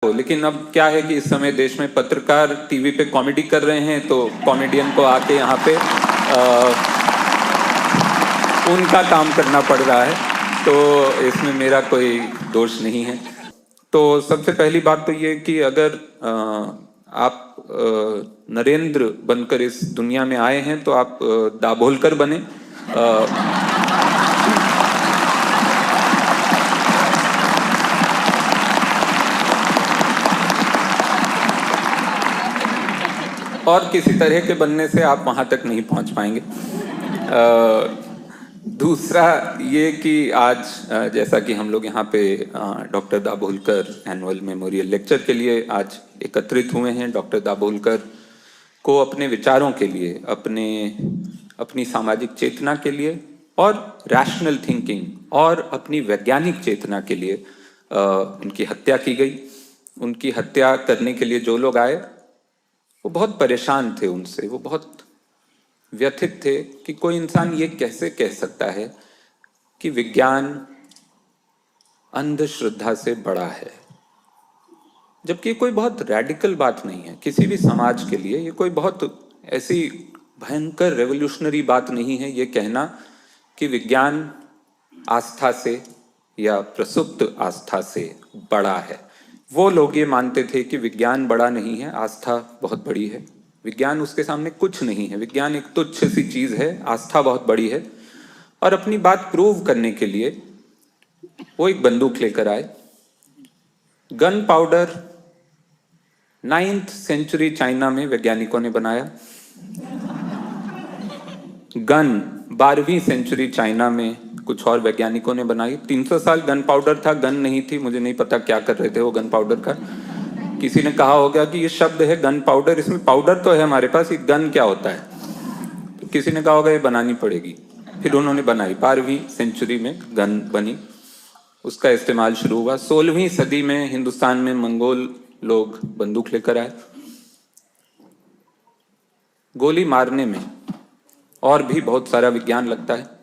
को, लेकिन अब क्या है कि इस समय देश में पत्रकार टीवी पे कॉमेडी कर रहे हैं तो कॉमेडियन को आके यहाँ पे उनका काम करना पड़ रहा है, तो इसमें मेरा कोई दोष नहीं है। तो सबसे पहली बात तो ये कि अगर आप नरेंद्र बनकर इस दुनिया में आए हैं तो आप दाभोलकर बने। और किसी तरह के बनने से आप वहां तक नहीं पहुंच पाएंगे। दूसरा ये कि आज जैसा कि हम लोग यहाँ पे doctor Dabholkar annual memorial lecture के लिए आज एकत्रित हुए हैं। डॉक्टर दाभोलकर को अपने विचारों के लिए, अपनी सामाजिक चेतना के लिए और रैशनल थिंकिंग और अपनी वैज्ञानिक चेतना के लिए उनकी हत्या की गई। उनकी हत्या करने के लिए जो लोग आए वो बहुत परेशान थे उनसे, वो बहुत व्यथित थे कि कोई इंसान ये कैसे कह सकता है कि विज्ञान अंधश्रद्धा से बड़ा है, जबकि कोई बहुत रैडिकल बात नहीं है किसी भी समाज के लिए। ये कोई बहुत ऐसी भयंकर रेवोल्यूशनरी बात नहीं है ये कहना कि विज्ञान आस्था से या प्रसुप्त आस्था से बड़ा है। वो लोग ये मानते थे कि विज्ञान बड़ा नहीं है, आस्था बहुत बड़ी है। विज्ञान उसके सामने कुछ नहीं है, विज्ञान एक तुच्छ सी चीज है, आस्था बहुत बड़ी है। और अपनी बात प्रूव करने के लिए वो एक बंदूक लेकर आए। Gun powder 9th century China में वैज्ञानिकों ने बनाया। गन 12वीं सेंचुरी चाइना में कुछ और वैज्ञानिकों ने बनाई। 300 साल गन पाउडर था, गन नहीं थी। मुझे नहीं पता क्या कर रहे थे वो गन पाउडर का। किसी ने कहा होगा कि ये शब्द है गन पाउडर, इसमें पाउडर तो है हमारे पास, ये गन क्या होता है? तो किसी ने कहा होगा ये बनानी पड़ेगी, फिर उन्होंने बनाई। 12वीं सेंचुरी में गन बनी, उसका इस्तेमाल शुरू हुआ। 16वीं सदी में हिंदुस्तान में मंगोल लोग बंदूक लेकर आए। गोली मारने में और भी बहुत सारा विज्ञान लगता है।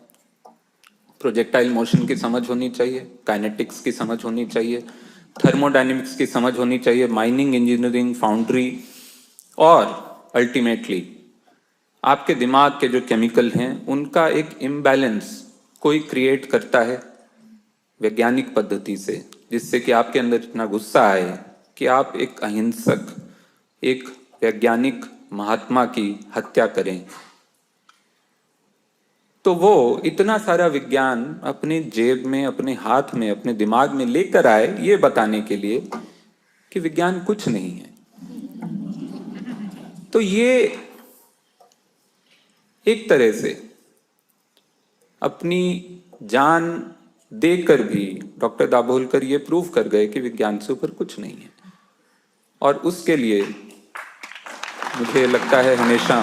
प्रोजेक्टाइल मोशन की समझ होनी चाहिए, काइनेटिक्स की समझ होनी चाहिए, थर्मोडायनेमिक्स की समझ होनी चाहिए, माइनिंग इंजीनियरिंग, फाउंड्री, और अल्टीमेटली आपके दिमाग के जो केमिकल हैं उनका एक इम्बैलेंस कोई क्रिएट करता है वैज्ञानिक पद्धति से, जिससे कि आपके अंदर इतना गुस्सा आए कि आप एक अहिंसक, एक वैज्ञानिक महात्मा की हत्या करें। तो वो इतना सारा विज्ञान अपने जेब में, अपने हाथ में, अपने दिमाग में लेकर आए ये बताने के लिए कि विज्ञान कुछ नहीं है। तो ये एक तरह से अपनी जान देकर भी डॉक्टर दाभोलकर ये प्रूव कर गए कि विज्ञान से ऊपर कुछ नहीं है। और उसके लिए मुझे लगता है हमेशा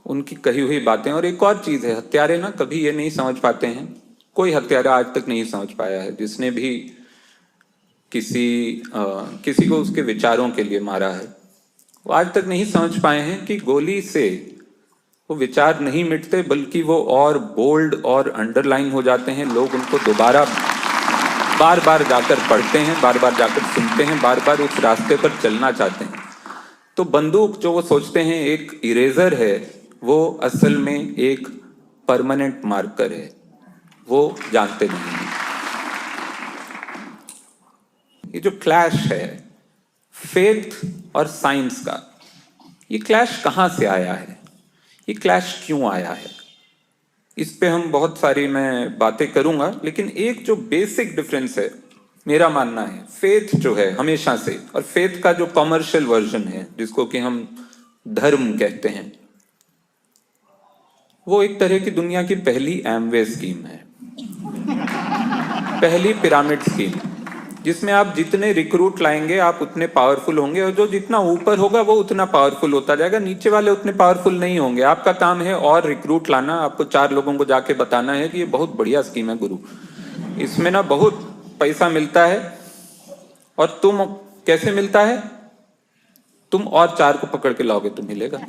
उनकी कही हुई बातें। और एक और चीज है, हत्यारे ना कभी ये नहीं समझ पाते हैं, कोई हत्यारा आज तक नहीं समझ पाया है जिसने भी किसी को उसके विचारों के लिए मारा है, वो आज तक नहीं समझ पाए हैं कि गोली से वो विचार नहीं मिटते, बल्कि वो और बोल्ड और अंडरलाइन हो जाते हैं। लोग उनको दोबारा बार बार जाकर पढ़ते हैं, बार बार जाकर सुनते हैं, बार बार उस रास्ते पर चलना चाहते हैं। तो बंदूक जो वो सोचते हैं एक इरेजर है, वो असल में एक परमानेंट मार्कर है, वो जानते नहीं हैं। ये जो क्लैश है फेथ और साइंस का, ये क्लैश कहाँ से आया है, ये क्लैश क्यों आया है, इस पे हम बहुत सारी मैं बातें करूंगा। लेकिन एक जो बेसिक डिफरेंस है मेरा मानना है, फेथ जो है हमेशा से, और फेथ का जो कॉमर्शियल वर्जन है जिसको कि हम धर्म कहते हैं, वो एक तरह की दुनिया की पहली एमवे स्कीम है, पहली पिरामिड स्कीम, जिसमें आप जितने रिक्रूट लाएंगे आप उतने पावरफुल होंगे, और जो जितना ऊपर होगा वो उतना पावरफुल होता जाएगा, नीचे वाले उतने पावरफुल नहीं होंगे। आपका काम है और रिक्रूट लाना, आपको 4 लोगों को जाके बताना है कि ये बहुत बढ़िया स्कीम है गुरु, इसमें ना बहुत पैसा मिलता है। और तुम कैसे मिलता है, तुम और 4 को पकड़ के लाओगे तो मिलेगा।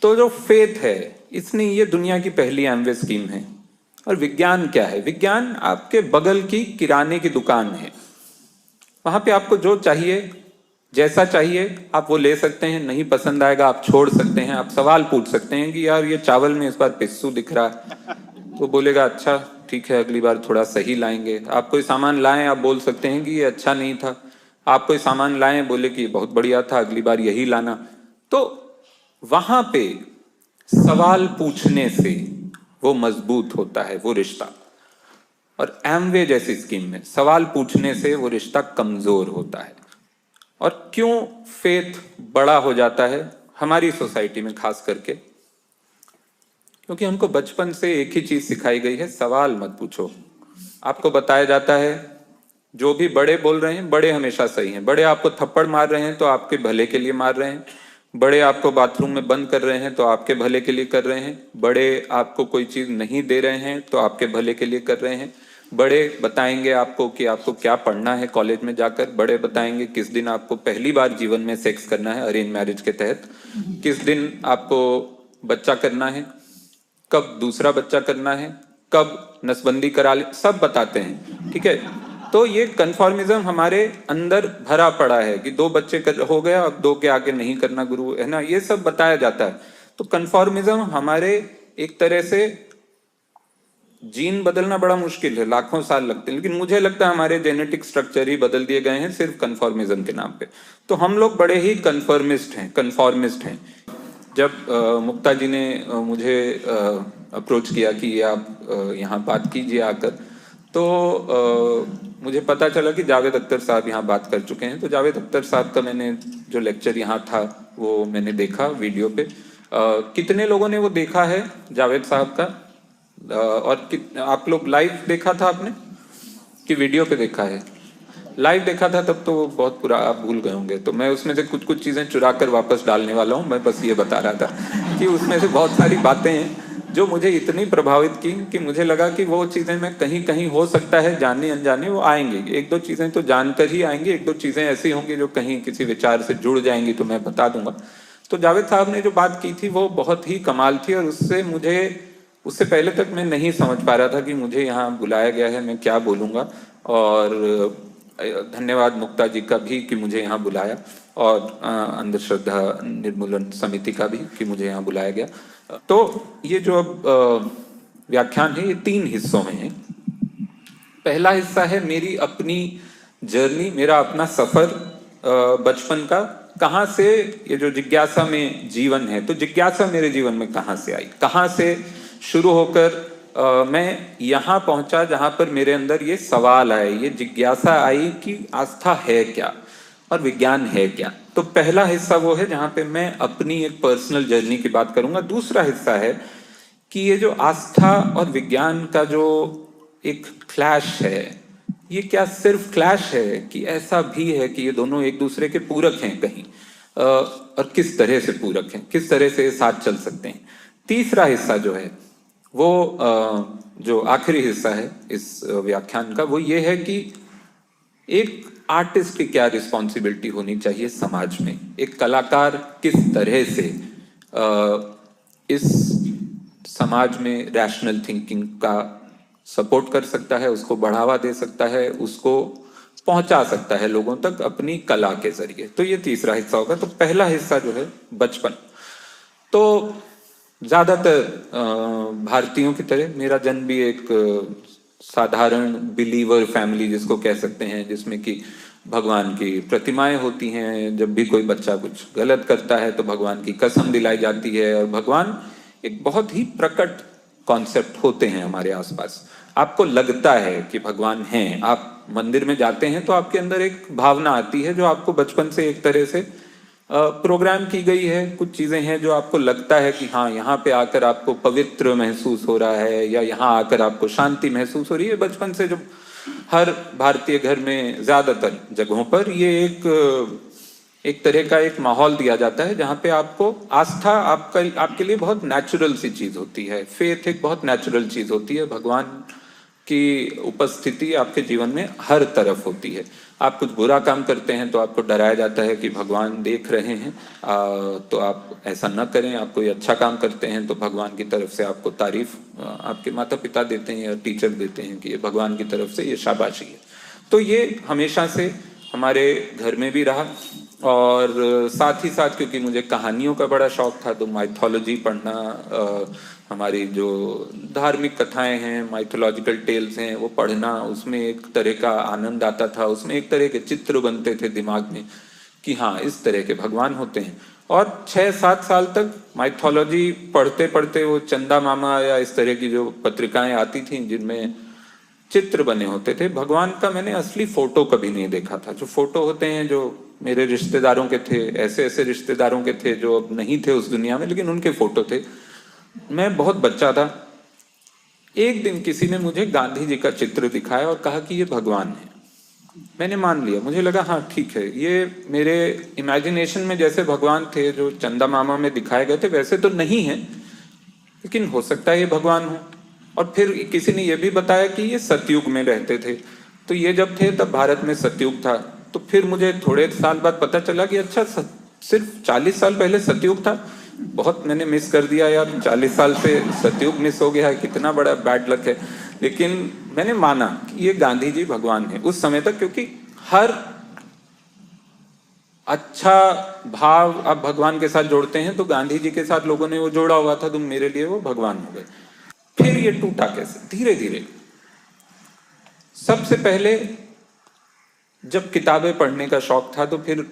तो जो फेथ है, इसने ये दुनिया की पहली एमवे स्कीम है और विज्ञान क्या है? विज्ञान आपके बगल की किराने की दुकान है। वहां पे आपको जो चाहिए, जैसा चाहिए आप वो ले सकते हैं। नहीं पसंद आएगा आप छोड़ सकते हैं। आप सवाल पूछ सकते हैं कि यार ये चावल में इस बार पिस्सू दिख रहा है, तो बोलेगा अच्छा ठीक है अगली बार थोड़ा सही लाएंगे। आप कोई सामान लाएं, आप बोल सकते हैं कि ये अच्छा नहीं था। आप कोई सामान लाएं, बोले कि बहुत बढ़िया था अगली बार यही लाना। तो वहां पे सवाल पूछने से वो मजबूत होता है वो रिश्ता। और एमवे जैसी स्कीम में सवाल पूछने से वो रिश्ता कमजोर होता है। और क्यों फेथ बड़ा हो जाता है हमारी सोसाइटी में खास करके? क्योंकि हमको बचपन से एक ही चीज सिखाई गई है, सवाल मत पूछो। आपको बताया जाता है जो भी बड़े बोल रहे हैं, बड़े हमेशा सही हैं। बड़े आपको थप्पड़ मार रहे हैं तो आपके भले के लिए मार रहे हैं। बड़े आपको बाथरूम में बंद कर रहे हैं तो आपके भले के लिए कर रहे हैं। बड़े आपको कोई चीज नहीं दे रहे हैं तो आपके भले के लिए कर रहे हैं। बड़े बताएंगे आपको कि आपको क्या पढ़ना है कॉलेज में जाकर। बड़े बताएंगे किस दिन आपको पहली बार जीवन में सेक्स करना है अरेंज मैरिज के तहत, किस दिन आपको बच्चा करना है, कब दूसरा बच्चा करना है, कब नसबंदी करा ले, सब बताते हैं। ठीक है, तो ये कन्फॉर्मिज्म हमारे अंदर भरा पड़ा है कि 2 बच्चे हो गया अब 2 के आगे नहीं करना गुरु, है ना, ये सब बताया जाता है। तो कन्फॉर्मिज्म हमारे एक तरह से जीन बदलना बड़ा मुश्किल है, लाखों साल लगते हैं, लेकिन मुझे लगता है हमारे जेनेटिक स्ट्रक्चर ही बदल दिए गए हैं सिर्फ कन्फॉर्मिज्म के नाम पे। तो हम लोग बड़े ही कन्फॉर्मिस्ट हैं। जब मुक्ता जी ने मुझे अप्रोच किया कि आप यहाँ बात कीजिए आकर, तो मुझे पता चला कि जावेद अख्तर साहब यहाँ बात कर चुके हैं। तो जावेद अख्तर साहब का मैंने जो लेक्चर यहाँ था वो मैंने देखा वीडियो पे। कितने लोगों ने वो देखा है जावेद साहब का? और आप लोग लाइव देखा था आपने कि वीडियो पे देखा है? लाइव देखा था तब तो बहुत पूरा आप भूल गए होंगे। तो मैं उसमें से कुछ कुछ चीजें चुरा कर वापस डालने वाला हूँ। मैं बस ये बता रहा था कि उसमें से बहुत सारी बातें हैं जो मुझे इतनी प्रभावित की कि मुझे लगा कि वो चीजें मैं कहीं कहीं हो सकता है जाने अनजाने वो आएंगी। 1-2 चीजें तो जानकर ही आएंगी, 1-2 चीजें ऐसी होंगी जो कहीं किसी विचार से जुड़ जाएंगी तो मैं बता दूंगा। तो जावेद साहब ने जो बात की थी वो बहुत ही कमाल थी, और उससे पहले तक मैं नहीं समझ पा रहा था कि मुझे यहाँ बुलाया गया है, मैं क्या बोलूँगा। और धन्यवाद मुक्ता जी का भी कि मुझे यहाँ बुलाया, और अंधश्रद्धा निर्मूलन समिति का भी कि मुझे यहाँ बुलाया गया। तो ये जो अब व्याख्यान है ये 3 हिस्सों में है। पहला हिस्सा है मेरी अपनी जर्नी, मेरा अपना सफर बचपन का, कहाँ से ये जो जिज्ञासा में जीवन है, तो जिज्ञासा मेरे जीवन में कहाँ से आई, कहाँ से शुरू होकर मैं यहाँ पहुंचा जहां पर मेरे अंदर ये सवाल आए, ये जिज्ञासा आई कि आस्था है क्या और विज्ञान है क्या। तो पहला हिस्सा वो है जहां पे मैं अपनी एक पर्सनल जर्नी की बात करूंगा। दूसरा हिस्सा है कि ये जो आस्था और विज्ञान का जो एक क्लैश है, ये क्या सिर्फ क्लैश है कि ऐसा भी है कि ये दोनों एक दूसरे के पूरक हैं कहीं, और किस तरह से पूरक हैं, किस तरह से साथ चल सकते हैं। तीसरा हिस्सा जो है वो जो आखिरी हिस्सा है इस व्याख्यान का, वो ये है कि एक आर्टिस्ट की क्या रिस्पॉन्सिबिलिटी होनी चाहिए समाज में, एक कलाकार किस तरह से इस समाज में रैशनल थिंकिंग का सपोर्ट कर सकता है, उसको बढ़ावा दे सकता है, उसको पहुंचा सकता है लोगों तक अपनी कला के जरिए। तो ये तीसरा हिस्सा होगा। तो पहला हिस्सा जो है बचपन, तो ज्यादातर भारतीयों की तरह मेरा जन्म भी एक साधारण बिलीवर फैमिली जिसको कह सकते हैं, जिसमें कि भगवान की प्रतिमाएं होती हैं। जब भी कोई बच्चा कुछ गलत करता है तो भगवान की कसम दिलाई जाती है, और भगवान एक बहुत ही प्रकट कॉन्सेप्ट होते हैं हमारे आसपास। आपको लगता है कि भगवान हैं, आप मंदिर में जाते हैं तो आपके अंदर एक भावना आती है जो आपको बचपन से एक तरह से प्रोग्राम की गई है। कुछ चीजें हैं जो आपको लगता है कि हाँ यहाँ पे आकर आपको पवित्र महसूस हो रहा है, या यहाँ आकर आपको शांति महसूस हो रही है। बचपन से जो हर भारतीय घर में ज्यादातर जगहों पर ये एक तरह का एक माहौल दिया जाता है जहाँ पे आपको आस्था आपके लिए बहुत नेचुरल सी चीज होती है। फेथ एक बहुत नेचुरल चीज होती है, भगवान की उपस्थिति आपके जीवन में हर तरफ होती है। आप कुछ बुरा काम करते हैं तो आपको डराया जाता है कि भगवान देख रहे हैं, तो आप ऐसा न करें। आप कोई अच्छा काम करते हैं तो भगवान की तरफ से आपको तारीफ आपके माता पिता देते हैं या टीचर देते हैं कि ये भगवान की तरफ से ये शाबाशी है। तो ये हमेशा से हमारे घर में भी रहा। और साथ ही साथ क्योंकि मुझे कहानियों का बड़ा शौक था तो माइथोलॉजी पढ़ना, हमारी जो धार्मिक कथाएं हैं, माइथोलॉजिकल टेल्स हैं, वो पढ़ना, उसमें एक तरह का आनंद आता था। उसमें एक तरह के चित्र बनते थे दिमाग में कि हाँ इस तरह के भगवान होते हैं। और 6-7 साल तक माइथोलॉजी पढ़ते पढ़ते वो चंदा मामा या इस तरह की जो पत्रिकाएं आती थीं जिनमें चित्र बने होते थे, भगवान का मैंने असली फोटो कभी नहीं देखा था। जो फोटो होते हैं जो मेरे रिश्तेदारों के थे, ऐसे ऐसे रिश्तेदारों के थे जो अब नहीं थे उस दुनिया में, लेकिन उनके फोटो थे। मैं बहुत बच्चा था। एक दिन किसी ने मुझे गांधी जी का चित्र दिखाया और कहा कि ये भगवान है। मैंने मान लिया, मुझे लगा हाँ ठीक है, ये मेरे इमेजिनेशन में जैसे भगवान थे जो चंदा मामा में दिखाए गए थे वैसे तो नहीं है, लेकिन हो सकता है ये भगवान हो। और फिर किसी ने यह भी बताया कि ये सतयुग में रहते थे। तो ये जब थे तब भारत में सतयुग था। तो फिर मुझे थोड़े साल बाद पता चला कि अच्छा सिर्फ 40 साल पहले सतयुग था। बहुत मैंने मिस कर दिया यार, 40 साल से सतयुग मिस हो गया है, कितना बड़ा बैड लक है। लेकिन मैंने माना कि ये गांधी जी भगवान है उस समय तक, क्योंकि हर अच्छा भाव आप भगवान के साथ जोड़ते हैं तो गांधी जी के साथ लोगों ने वो जोड़ा हुआ था, तो मेरे लिए वो भगवान हो गए। फिर ये टूटा कैसे? धीरे धीरे। सबसे पहले जब किताबें पढ़ने का शौक था तो फिर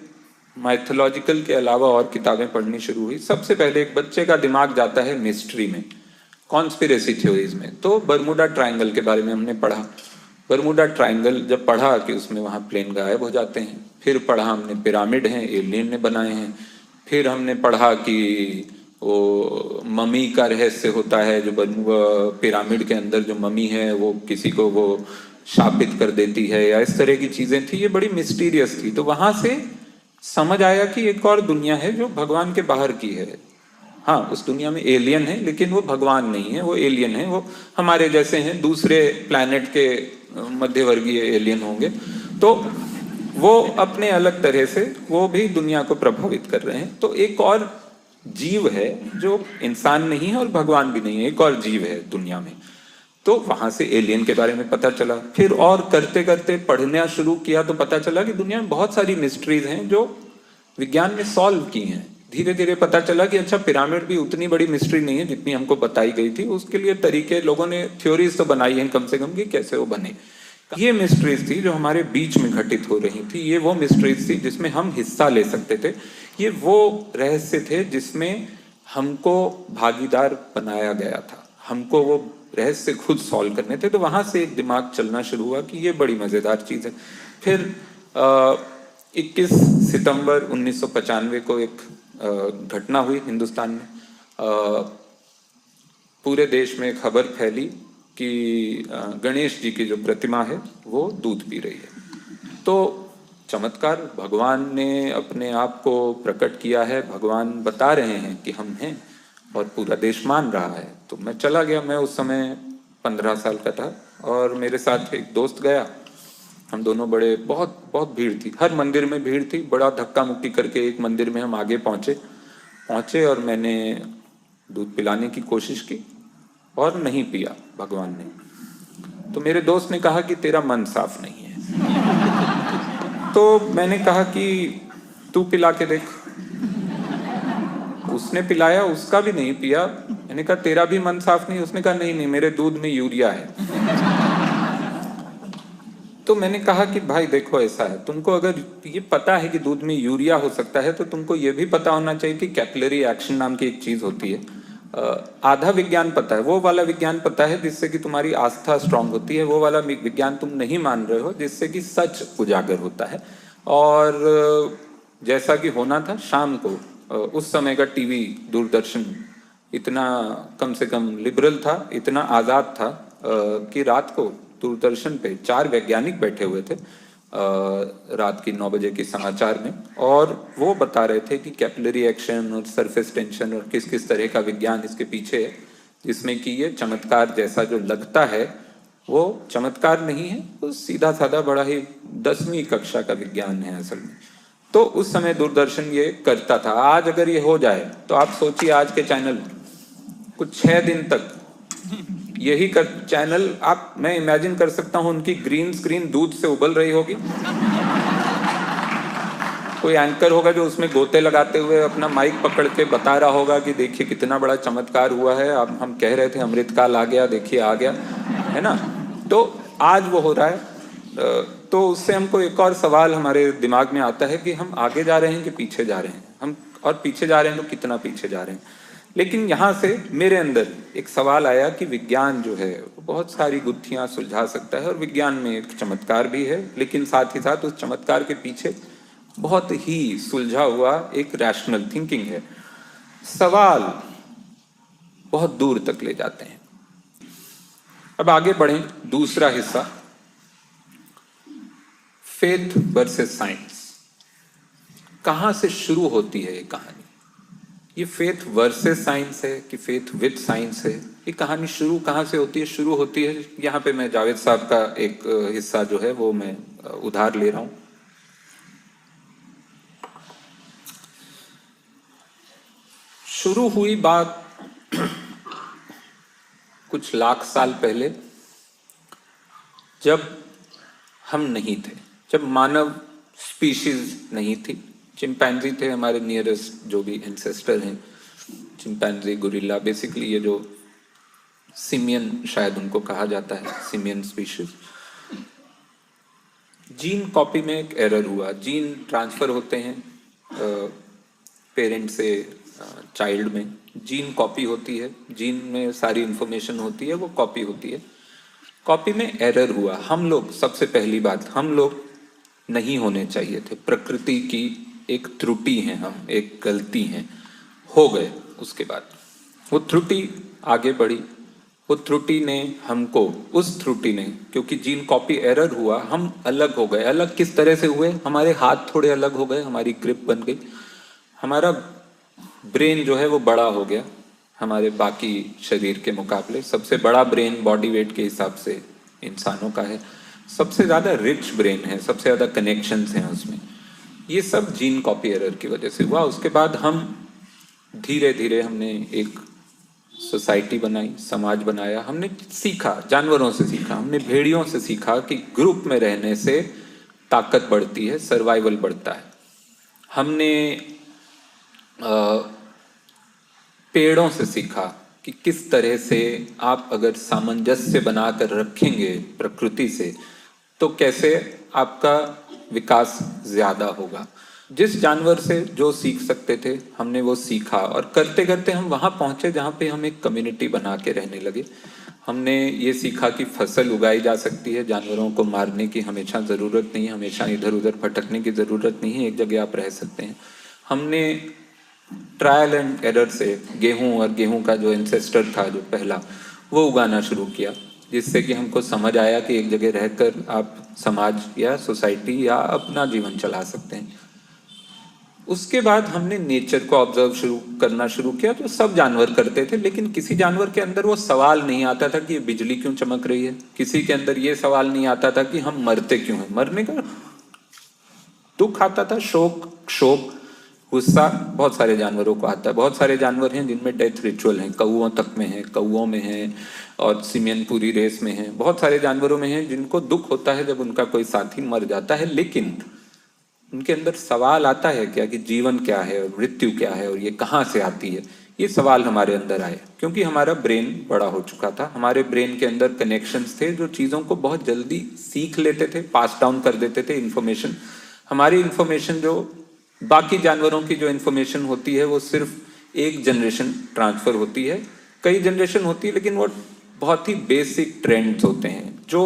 माइथोलॉजिकल के अलावा और किताबें पढ़नी शुरू हुई। सबसे पहले एक बच्चे का दिमाग जाता है मिस्ट्री में, कॉन्स्पिरेसी थ्योरीज में। तो बर्मुडा ट्रायंगल के बारे में हमने पढ़ा। बर्मुडा ट्रायंगल जब पढ़ा कि उसमें वहाँ प्लेन गायब हो जाते हैं। फिर पढ़ा हमने पिरामिड हैं, एलियन ने बनाए हैं। फिर हमने पढ़ा कि वो मम्मी का रहस्य होता है, जो पिरामिड के अंदर जो मम्मी है वो किसी को वो शापित कर देती है, या इस तरह की चीजें थी। ये बड़ी मिस्टीरियस थी। तो वहां से समझ आया कि एक और दुनिया है जो भगवान के बाहर की है। हाँ, उस दुनिया में एलियन है, लेकिन वो भगवान नहीं है, वो एलियन है। वो हमारे जैसे हैं, दूसरे प्लैनेट के मध्यवर्गीय एलियन होंगे। तो वो अपने अलग तरह से वो भी दुनिया को प्रभावित कर रहे हैं। तो एक और जीव है जो इंसान नहीं है और भगवान भी नहीं है, एक और जीव है दुनिया में। तो वहां से एलियन के बारे में पता चला। फिर और करते करते पढ़ना शुरू किया तो पता चला कि दुनिया में बहुत सारी मिस्ट्रीज हैं जो विज्ञान ने सॉल्व की हैं। धीरे धीरे पता चला कि अच्छा, पिरामिड भी उतनी बड़ी मिस्ट्री नहीं है जितनी हमको बताई गई थी। उसके लिए तरीके, लोगों ने थ्योरीज तो बनाई हैं कम से कम कि कैसे वो बने। ये मिस्ट्रीज थी जो हमारे बीच में घटित हो रही थी। ये वो मिस्ट्रीज थी जिसमें हम हिस्सा ले सकते थे। ये वो रहस्य थे जिसमें हमको भागीदार बनाया गया था। हमको वो रहस्य खुद सॉल्व करने थे। तो वहां से एक दिमाग चलना शुरू हुआ कि ये बड़ी मजेदार चीज है। फिर 21 सितंबर 1995 को एक घटना हुई हिंदुस्तान में। पूरे देश में खबर फैली कि गणेश जी की जो प्रतिमा है वो दूध पी रही है। तो चमत्कार, भगवान ने अपने आप को प्रकट किया है। भगवान बता रहे हैं कि हम हैं और पूरा देश मान रहा है। तो मैं चला गया। मैं उस समय 15 साल का था और मेरे साथ एक दोस्त गया। हम दोनों बड़े, बहुत बहुत भीड़ थी, हर मंदिर में भीड़ थी। बड़ा धक्का मुक्की करके एक मंदिर में हम आगे पहुंचे और मैंने दूध पिलाने की कोशिश की और नहीं पिया भगवान ने। तो मेरे दोस्त ने कहा कि तेरा मन साफ नहीं है। तो मैंने कहा कि तू पिला के देख। उसने पिलाया, उसका भी नहीं पिया। मैंने कहा तेरा भी मन साफ नहीं? उसने कहा नहीं नहीं, मेरे दूध में यूरिया है। तो मैंने कहा कि भाई देखो, ऐसा है, तुमको अगर ये पता है कि दूध में यूरिया हो सकता है तो तुमको ये भी पता होना चाहिए कि कैपिलरी एक्शन नाम की एक चीज होती है। आधा विज्ञान पता है, वो वाला विज्ञान पता है जिससे कि तुम्हारी आस्था स्ट्रांग होती है। वो वाला विज्ञान तुम नहीं मान रहे हो जिससे कि सच उजागर होता है। और जैसा कि होना था, शाम को उस समय का टीवी, दूरदर्शन इतना कम से कम लिबरल था, इतना आजाद था कि रात को दूरदर्शन पे 4 वैज्ञानिक बैठे हुए थे रात की 9 बजे के समाचार में। और वो बता रहे थे कि कैपिलरी एक्शन और सरफेस टेंशन और किस किस तरह का विज्ञान इसके पीछे है, जिसमें कि ये चमत्कार जैसा जो लगता है वो चमत्कार नहीं है, वो सीधा साधा बड़ा ही 10वीं कक्षा का विज्ञान है असल में। तो उस समय दूरदर्शन ये करता था। आज अगर ये हो जाए तो आप सोचिए, आज के चैनल कुछ 6 दिन तक यही कर चैनल, आप, मैं इमेजिन कर सकता हूं उनकी ग्रीन स्क्रीन दूध से उबल रही होगी। कोई एंकर होगा जो उसमें गोते लगाते हुए अपना माइक पकड़ के बता रहा होगा कि देखिए कितना बड़ा चमत्कार हुआ है, अब हम कह रहे थे अमृतकाल आ गया, देखिए आ गया, है ना। तो आज वो हो रहा है। तो उससे हमको एक और सवाल हमारे दिमाग में आता है कि हम आगे जा रहे हैं कि पीछे जा रहे हैं हम, और पीछे जा रहे हैं तो कितना पीछे जा रहे हैं। लेकिन यहाँ से मेरे अंदर एक सवाल आया कि विज्ञान जो है वो बहुत सारी गुत्थियां सुलझा सकता है, और विज्ञान में एक चमत्कार भी है, लेकिन साथ ही साथ उस चमत्कार के पीछे बहुत ही सुलझा हुआ एक रैशनल थिंकिंग है। सवाल बहुत दूर तक ले जाते हैं। अब आगे बढ़ें, दूसरा हिस्सा, फेथ वर्सेस साइंस। कहां से शुरू होती है ये कहानी? ये फेथ वर्सेस साइंस है कि फेथ विद साइंस है? ये कहानी शुरू कहां से होती है? शुरू होती है, यहाँ पे मैं जावेद साहब का एक हिस्सा जो है वो मैं उधार ले रहा हूं। शुरू हुई बात कुछ लाख साल पहले, जब हम नहीं थे, जब मानव स्पीशीज नहीं थी। चिंपैंजी थे हमारे नियरेस्ट जो भी एंसेस्टर हैं, चिंपैंजी, गोरिल्ला, बेसिकली ये जो सिमियन शायद उनको कहा जाता है, सिमियन स्पीशीज। जीन कॉपी में एक एरर हुआ, जीन ट्रांसफर होते हैं पेरेंट से चाइल्ड में, जीन कॉपी होती है, जीन में सारी इंफॉर्मेशन होती है, वो कॉपी होती है। कॉपी में एरर हुआ। हम लोग, सबसे पहली बात, हम लोग नहीं होने चाहिए थे, प्रकृति की एक त्रुटि है, हम एक गलती हैं, हो गए। उसके बाद वो त्रुटि आगे बढ़ी, वो त्रुटि ने हमको, उस त्रुटि ने, क्योंकि जीन कॉपी एरर हुआ, हम अलग हो गए। अलग किस तरह से हुए? हमारे हाथ थोड़े अलग हो गए, हमारी ग्रिप बन गई, हमारा ब्रेन जो है वो बड़ा हो गया हमारे बाकी शरीर के मुकाबले। सबसे बड़ा ब्रेन बॉडी वेट के हिसाब से इंसानों का है, सबसे ज़्यादा रिच ब्रेन है, सबसे ज़्यादा कनेक्शंस हैं उसमें। ये सब जीन कॉपी एरर की वजह से हुआ। उसके बाद हम धीरे धीरे हमने एक सोसाइटी बनाई, समाज बनाया, हमने सीखा, जानवरों से सीखा, हमने भेड़ियों से सीखा कि ग्रुप में रहने से ताकत बढ़ती है, सर्वाइवल बढ़ता है। हमने पेड़ों से सीखा कि किस तरह से आप अगर सामंजस्य बनाकर रखेंगे प्रकृति से तो कैसे आपका विकास ज्यादा होगा। जिस जानवर से जो सीख सकते थे हमने वो सीखा, और करते करते हम वहां पहुंचे जहां पे हम एक कम्युनिटी बना के रहने लगे। हमने ये सीखा कि फसल उगाई जा सकती है, जानवरों को मारने की हमेशा ज़रूरत नहीं है, हमेशा इधर उधर भटकने की ज़रूरत नहीं है, एक जगह आप रह सकते हैं। हमने ट्रायल एंड एरर से गेहूं, और गेहूं का जो एंसेस्टर था जो पहला, वो उगाना शुरू किया, जिससे कि हमको समझ आया कि एक जगह रहकर आप समाज या सोसाइटी या अपना जीवन चला सकते हैं। उसके बाद हमने नेचर को ऑब्जर्व करना शुरू किया, जो सब जानवर करते थे, लेकिन किसी जानवर के अंदर वो सवाल नहीं आता था कि ये बिजली क्यों चमक रही है, किसी के अंदर ये सवाल नहीं आता था कि हम मरते क्यों हैं। मरने का दुख आता था, शोक, क्षोभ, गुस्सा बहुत सारे जानवरों को आता है। बहुत सारे जानवर हैं जिनमें डेथ रिचुअल है, कौओं तक में है, कौओं में है, और सिमियन पूरी रेस में है। बहुत सारे जानवरों में है जिनको दुख होता है जब उनका कोई साथी मर जाता है, लेकिन उनके अंदर सवाल आता है क्या कि जीवन क्या है और मृत्यु क्या है और ये कहाँ से आती है। ये सवाल हमारे अंदर आए क्योंकि हमारा ब्रेन बड़ा हो चुका था, हमारे ब्रेन के अंदर कनेक्शंस थे जो चीज़ों को बहुत जल्दी सीख लेते थे, पास डाउन कर देते थे इन्फॉर्मेशन। हमारी इन्फॉर्मेशन जो बाकी जानवरों की जो इन्फॉर्मेशन होती है वो सिर्फ एक जनरेशन ट्रांसफर होती है, कई जनरेशन होती है, लेकिन वो बहुत ही बेसिक ट्रेंड्स होते हैं। जो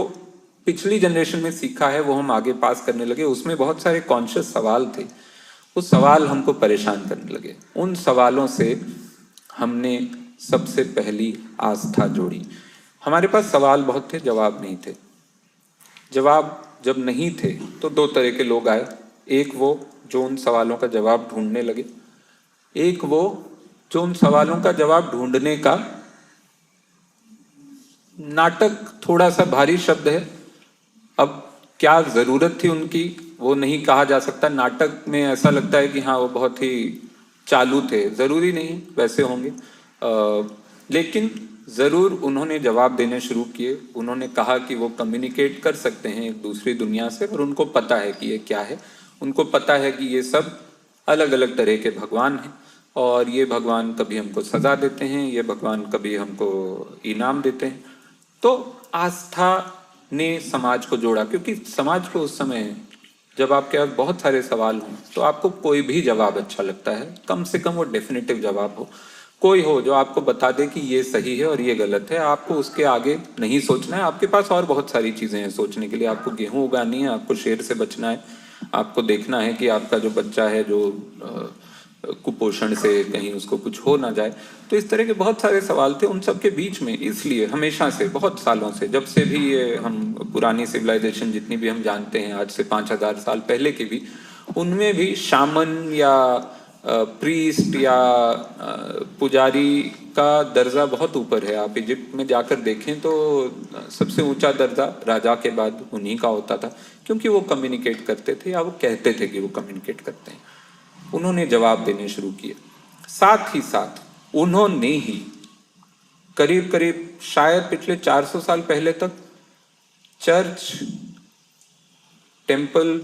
पिछली जनरेशन में सीखा है वो हम आगे पास करने लगे, उसमें बहुत सारे कॉन्शियस सवाल थे, वो सवाल हमको परेशान करने लगे। उन सवालों से हमने सबसे पहली आस्था जोड़ी। हमारे पास सवाल बहुत थे, जवाब नहीं थे। जवाब जब नहीं थे तो दो तरह के लोग आए, एक वो जो उन सवालों का जवाब ढूंढने लगे, एक वो जो उन सवालों का जवाब ढूंढने का नाटक थोड़ा सा भारी शब्द है। अब क्या जरूरत थी उनकी वो नहीं कहा जा सकता। नाटक में ऐसा लगता है कि हाँ वो बहुत ही चालू थे, जरूरी नहीं वैसे होंगे। लेकिन जरूर उन्होंने जवाब देने शुरू किए। उन्होंने कहा कि वो कम्युनिकेट कर सकते हैं एक दूसरी दुनिया से, और उनको पता है कि ये क्या है। उनको पता है कि ये सब अलग अलग तरह के भगवान हैं, और ये भगवान कभी हमको सजा देते हैं, ये भगवान कभी हमको इनाम देते हैं। तो आस्था ने समाज को जोड़ा, क्योंकि समाज को उस समय जब आपके पास बहुत सारे सवाल हों तो आपको कोई भी जवाब अच्छा लगता है, कम से कम वो डेफिनेटिव जवाब हो, कोई हो जो आपको बता दे कि ये सही है और ये गलत है। आपको उसके आगे नहीं सोचना है। आपके पास और बहुत सारी चीजें हैं सोचने के लिए। आपको गेहूं उगानी है, आपको शेर से बचना है, आपको देखना है कि आपका जो बच्चा है जो कुपोषण से कहीं उसको कुछ हो ना जाए। तो इस तरह के बहुत सारे सवाल थे उन सब के बीच में। इसलिए हमेशा से, बहुत सालों से, जब से भी ये हम पुरानी सिविलाइजेशन जितनी भी हम जानते हैं, आज से 5000 साल पहले की भी, उनमें भी शामन या प्रीस्ट या पुजारी का दर्जा बहुत ऊपर है। आप इजिप्ट में जाकर देखें तो सबसे ऊंचा दर्जा राजा के बाद उन्हीं का होता था, क्योंकि वो कम्युनिकेट करते थे, या वो कहते थे कि वो कम्युनिकेट करते हैं। उन्होंने जवाब देने शुरू किए। साथ ही साथ उन्होंने ही करीब करीब शायद पिछले 400 साल पहले तक चर्च, टेम्पल,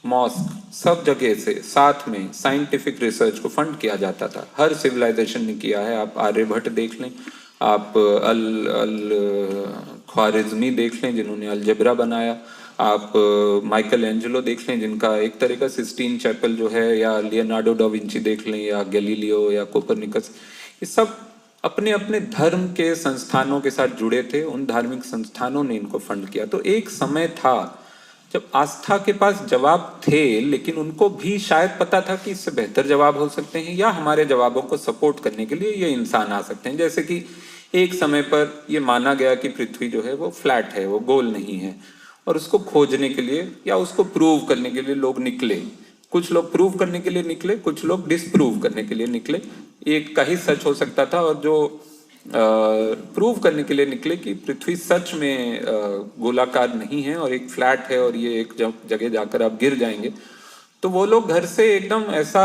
मॉस्क, सब जगह से साथ में साइंटिफिक रिसर्च को फंड किया जाता था। हर सिविलाइजेशन ने किया है। आप आर्यभट्ट देख लें, आप अल अल ख्वारिज्मी देख लें जिन्होंने अलजेब्रा बनाया, आप माइकल एंजेलो देख लें जिनका एक तरह का सिस्टीन चैपल जो है, या लियोनार्डो डा विंची देख लें, या गैलीलियो या कोपरनिकस। ये सब अपने अपने धर्म के संस्थानों के साथ जुड़े थे। उन धार्मिक संस्थानों ने इनको फंड किया। तो एक समय था जब आस्था के पास जवाब थे, लेकिन उनको भी शायद पता था कि इससे बेहतर जवाब हो सकते हैं, या हमारे जवाबों को सपोर्ट करने के लिए ये इंसान आ सकते हैं। जैसे कि एक समय पर ये माना गया कि पृथ्वी जो है वो फ्लैट है, वो गोल नहीं है, और उसको खोजने के लिए या उसको प्रूव करने के लिए लोग निकले। कुछ लोग प्रूव करने के लिए निकले, कुछ लोग डिसप्रूव करने के लिए निकले। एक का ही सच हो सकता था, और जो प्रूव करने के लिए निकले कि पृथ्वी सच में गोलाकार नहीं है और एक फ्लैट है, और ये एक जगह जाकर आप गिर जाएंगे। तो वो लोग घर से एकदम ऐसा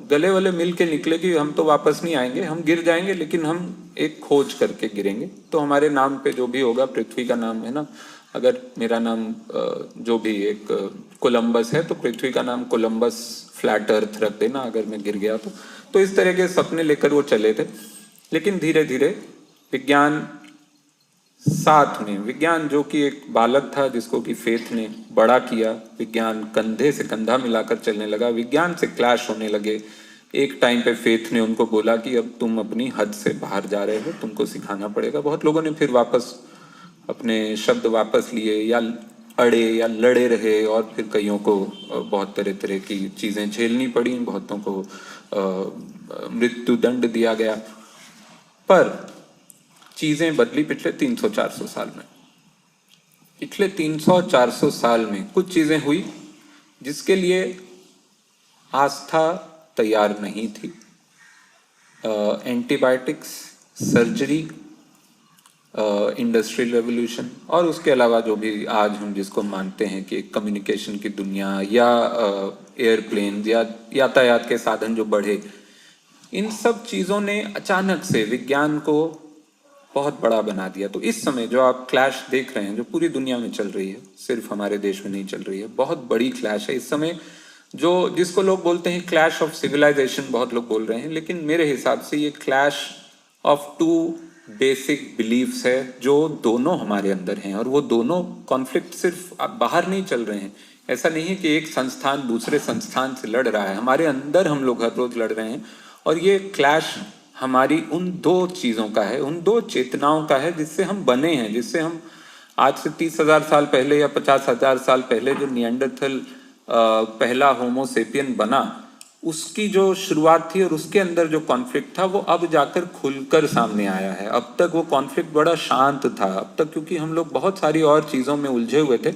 गले वले मिल के निकले कि हम तो वापस नहीं आएंगे, हम गिर जाएंगे लेकिन हम एक खोज करके गिरेंगे। तो हमारे नाम पे जो भी होगा, पृथ्वी का नाम है ना, अगर मेरा नाम जो भी एक कोलंबस है, तो पृथ्वी का नाम कोलंबस फ्लैट अर्थ रख देना अगर मैं गिर गया तो इस तरह के सपने लेकर वो चले थे। लेकिन धीरे धीरे विज्ञान साथ में, विज्ञान जो कि एक बालक था जिसको कि फेथ ने बड़ा किया, विज्ञान कंधे से कंधा मिलाकर चलने लगा, विज्ञान से क्लैश होने लगे। एक टाइम पे फेथ ने उनको बोला कि अब तुम अपनी हद से बाहर जा रहे हो, तुमको सिखाना पड़ेगा। बहुत लोगों ने फिर वापस अपने शब्द वापस लिए, या अड़े या लड़े रहे, और फिर कईयों को बहुत तरह तरह की चीजें झेलनी पड़ी, बहुतों को मृत्यु दंड दिया गया। पर चीजें बदली पिछले 300-400 साल में। पिछले 300-400 साल में कुछ चीजें हुई जिसके लिए आस्था तैयार नहीं थी। एंटीबायोटिक्स, सर्जरी, इंडस्ट्रियल रेवोल्यूशन, और उसके अलावा जो भी आज हम जिसको मानते हैं कि कम्युनिकेशन की दुनिया, या एयरप्लेन या यातायात के साधन जो बढ़े, इन सब चीज़ों ने अचानक से विज्ञान को बहुत बड़ा बना दिया। तो इस समय जो आप क्लैश देख रहे हैं, जो पूरी दुनिया में चल रही है, सिर्फ हमारे देश में नहीं चल रही है, बहुत बड़ी क्लैश है इस समय, जो जिसको लोग बोलते हैं क्लैश ऑफ सिविलाइजेशन, बहुत लोग बोल रहे हैं। लेकिन मेरे हिसाब से ये clash of two basic beliefs है जो दोनों हमारे अंदर हैं, और वो दोनों कॉन्फ्लिक्ट सिर्फ बाहर नहीं चल रहे हैं। ऐसा नहीं है कि एक संस्थान दूसरे संस्थान से लड़ रहा है, हमारे अंदर हम लोग हर रोज लड़ रहे हैं। और ये क्लैश हमारी उन दो चीज़ों का है, उन दो चेतनाओं का है जिससे हम बने हैं, जिससे हम आज से 30,000 साल पहले या 50,000 साल पहले जो निएंडरथल पहला होमोसेपियन बना, उसकी जो शुरुआत थी और उसके अंदर जो कॉन्फ्लिक्ट था, वो अब जाकर खुलकर सामने आया है। अब तक वो कॉन्फ्लिक्ट बड़ा शांत था, अब तक क्योंकि हम लोग बहुत सारी और चीज़ों में उलझे हुए थे।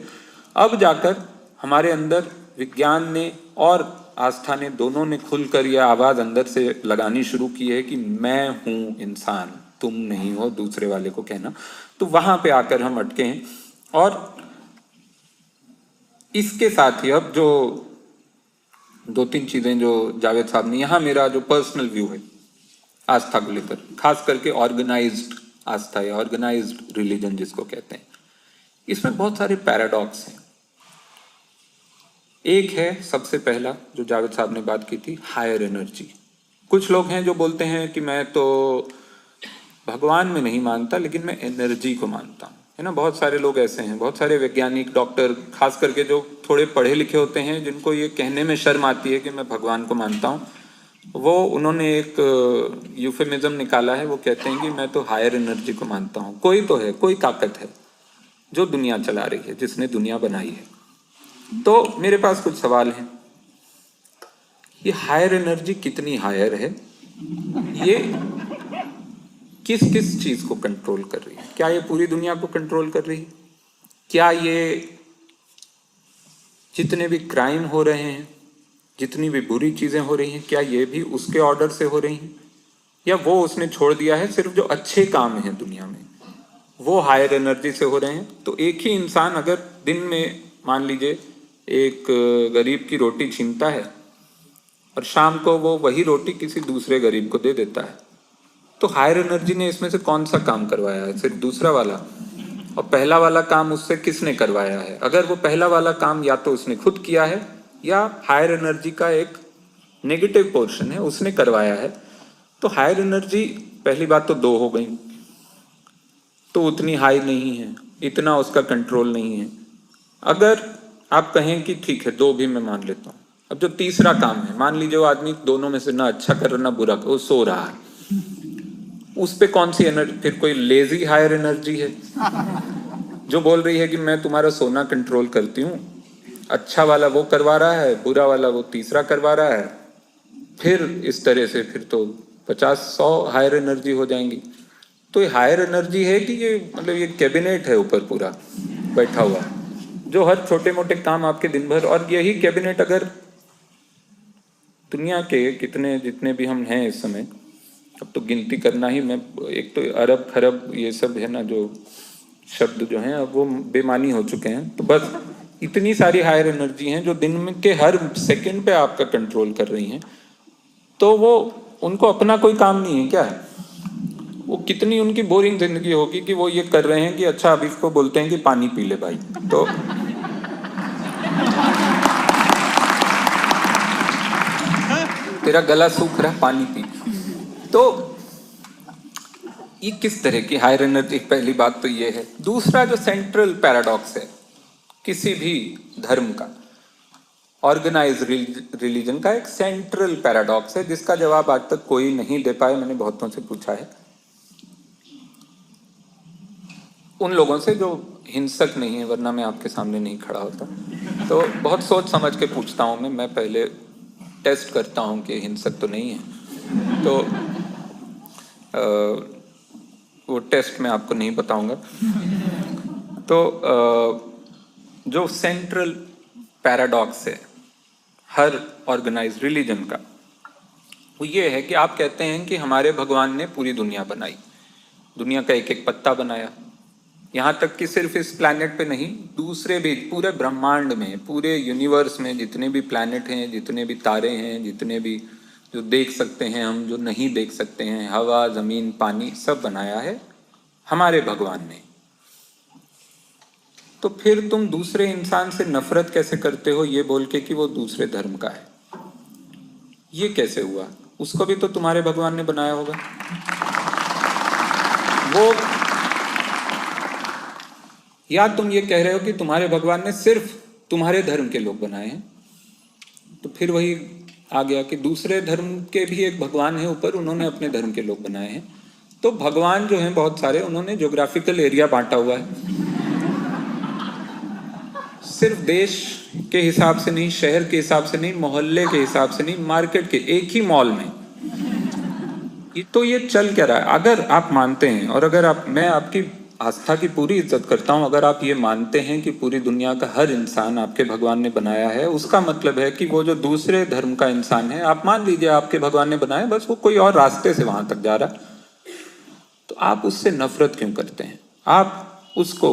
अब जाकर हमारे अंदर विज्ञान ने और आस्था ने, दोनों ने खुलकर यह आवाज़ अंदर से लगानी शुरू की है कि मैं हूँ इंसान, तुम नहीं हो दूसरे वाले को कहना। तो वहां पे आकर हम अटके हैं। और इसके साथ ही अब जो दो तीन चीजें जो जावेद साहब ने, यहाँ मेरा जो पर्सनल व्यू है आस्था को लेकर, खास करके ऑर्गेनाइज्ड आस्था या ऑर्गेनाइज्ड रिलीजन जिसको कहते हैं, इसमें बहुत सारे पैराडॉक्स हैं। एक है सबसे पहला जो जावेद साहब ने बात की थी, हायर एनर्जी। कुछ लोग हैं जो बोलते हैं कि मैं तो भगवान में नहीं मानता लेकिन मैं एनर्जी को मानता हूँ, है ना। बहुत सारे लोग ऐसे हैं, बहुत सारे वैज्ञानिक, डॉक्टर, खास करके जो थोड़े पढ़े लिखे होते हैं, जिनको ये कहने में शर्म आती है कि मैं भगवान को मानता हूँ, वो उन्होंने एक यूफेमिज्म निकाला है। वो कहते हैं कि मैं तो हायर एनर्जी को मानता हूँ। कोई तो है, कोई ताकत है जो दुनिया चला रही है, जिसने दुनिया बनाई है। तो मेरे पास कुछ सवाल हैं। ये हायर एनर्जी कितनी हायर है? ये किस किस चीज को कंट्रोल कर रही है? क्या ये पूरी दुनिया को कंट्रोल कर रही है? क्या ये जितने भी क्राइम हो रहे हैं, जितनी भी बुरी चीजें हो रही हैं, क्या ये भी उसके ऑर्डर से हो रही हैं? या वो उसने छोड़ दिया है, सिर्फ जो अच्छे काम हैं दुनिया में वो हायर एनर्जी से हो रहे हैं? तो एक ही इंसान अगर दिन में मान लीजिए एक गरीब की रोटी छीनता है और शाम को वो वही रोटी किसी दूसरे गरीब को दे देता है, तो हायर एनर्जी ने इसमें से कौन सा काम करवाया है? सिर्फ दूसरा वाला। और पहला वाला काम उससे किसने करवाया है? अगर वो पहला वाला काम या तो उसने खुद किया है या हायर एनर्जी का एक नेगेटिव पोर्शन है उसने करवाया है। तो हायर एनर्जी, पहली बात तो दो हो गई, तो उतनी हाई नहीं है, इतना उसका कंट्रोल नहीं है। अगर आप कहें कि ठीक है, दो भी मैं मान लेता हूँ। अब जो तीसरा काम है, मान लीजिए वो आदमी दोनों में से ना अच्छा कर रहा ना बुरा, वो सो रहा है, उस पे कौन सी एनर्जी? फिर कोई लेजी हायर एनर्जी है जो बोल रही है कि मैं तुम्हारा सोना कंट्रोल करती हूँ। अच्छा वाला वो करवा रहा है, बुरा वाला वो तीसरा करवा रहा है। फिर इस तरह से फिर तो 50-100 हायर एनर्जी हो जाएंगी। तो ये हायर एनर्जी है कि ये मतलब ये कैबिनेट है ऊपर पूरा बैठा हुआ, जो हर छोटे मोटे काम आपके दिन भर। और यही कैबिनेट अगर दुनिया के कितने जितने भी हम हैं इस समय, अब तो गिनती करना ही, मैं एक तो अरब खरब ये सब है ना, जो शब्द जो हैं अब वो बेमानी हो चुके हैं। तो बस इतनी सारी हायर एनर्जी हैं जो दिन में के हर सेकंड पे आपका कंट्रोल कर रही हैं। तो वो उनको अपना कोई काम नहीं है क्या? वो कितनी उनकी बोरिंग जिंदगी होगी कि वो ये कर रहे हैं कि अच्छा अब इसको बोलते हैं कि पानी पी ले भाई, तो तेरा गला सूख रहा है, पानी पी। तो ये किस तरह की हायर एनर्जी? पहली बात तो ये है। दूसरा जो सेंट्रल पैराडॉक्स है किसी भी धर्म का, ऑर्गेनाइज रिलीजन का एक सेंट्रल पैराडॉक्स है जिसका जवाब आज तक कोई नहीं दे पाया। मैंने बहुतों से पूछा है, उन लोगों से जो हिंसक नहीं है, वरना मैं आपके सामने नहीं खड़ा होता। तो बहुत सोच समझ के पूछता हूँ मैं पहले टेस्ट करता हूँ कि हिंसक तो नहीं है। तो वो टेस्ट मैं आपको नहीं बताऊंगा। तो जो सेंट्रल पैराडॉक्स है हर ऑर्गेनाइज रिलीजन का, वो ये है कि आप कहते हैं कि हमारे भगवान ने पूरी दुनिया बनाई, दुनिया का एक एक पत्ता बनाया। यहाँ तक कि सिर्फ इस प्लैनेट पे नहीं, दूसरे भी पूरे ब्रह्मांड में, पूरे यूनिवर्स में जितने भी प्लैनेट हैं, जितने भी तारे हैं, जितने भी जो देख सकते हैं हम, जो नहीं देख सकते हैं, हवा, जमीन, पानी, सब बनाया है हमारे भगवान ने। तो फिर तुम दूसरे इंसान से नफरत कैसे करते हो ये बोल के कि वो दूसरे धर्म का है? ये कैसे हुआ? उसको भी तो तुम्हारे भगवान ने बनाया होगा। वो, या तुम ये कह रहे हो कि तुम्हारे भगवान ने सिर्फ तुम्हारे धर्म के लोग बनाए हैं? तो फिर वही आ गया कि दूसरे धर्म के भी एक भगवान है ऊपर, उन्होंने अपने धर्म के लोग बनाए हैं। तो भगवान जो हैं बहुत सारे, उन्होंने ज्योग्राफिकल एरिया बांटा हुआ है, सिर्फ देश के हिसाब से नहीं, शहर के हिसाब से नहीं, मोहल्ले के हिसाब से नहीं, मार्केट के एक ही मॉल में। तो ये चल क्या रहा है? अगर आप मानते हैं, और अगर आप, मैं आपकी आस्था की पूरी इज्जत करता हूं, अगर आप ये मानते हैं कि पूरी दुनिया का हर इंसान आपके भगवान ने बनाया है, उसका मतलब है कि वो जो दूसरे धर्म का इंसान है, आप मान लीजिए आपके भगवान ने बनाया, बस वो कोई और रास्ते से वहां तक जा रहा, तो तो आप उससे नफरत क्यों करते हैं? आप उसको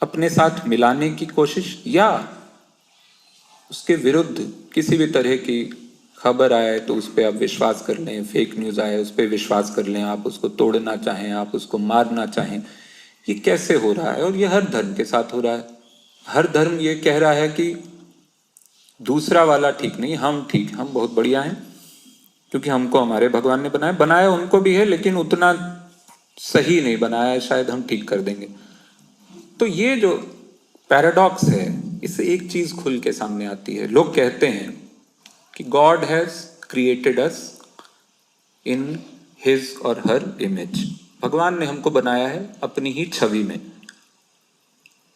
अपने साथ मिलाने की कोशिश, या उसके विरुद्ध किसी भी तरह की खबर आए तो उस पर आप विश्वास कर लें, फेक न्यूज़ आए उस पर विश्वास कर लें, आप उसको तोड़ना चाहें, आप उसको मारना चाहें, ये कैसे हो रहा है? और ये हर धर्म के साथ हो रहा है। हर धर्म ये कह रहा है कि दूसरा वाला ठीक नहीं, हम ठीक, हम बहुत बढ़िया हैं, क्योंकि हमको हमारे भगवान ने बनाया, बनाया उनको भी है लेकिन उतना सही नहीं बनाया है, शायद हम ठीक कर देंगे। तो ये जो पैराडॉक्स है, इससे एक चीज खुल के सामने आती है। लोग कहते हैं कि God has created us in his और हर इमेज, भगवान ने हमको बनाया है अपनी ही छवि में।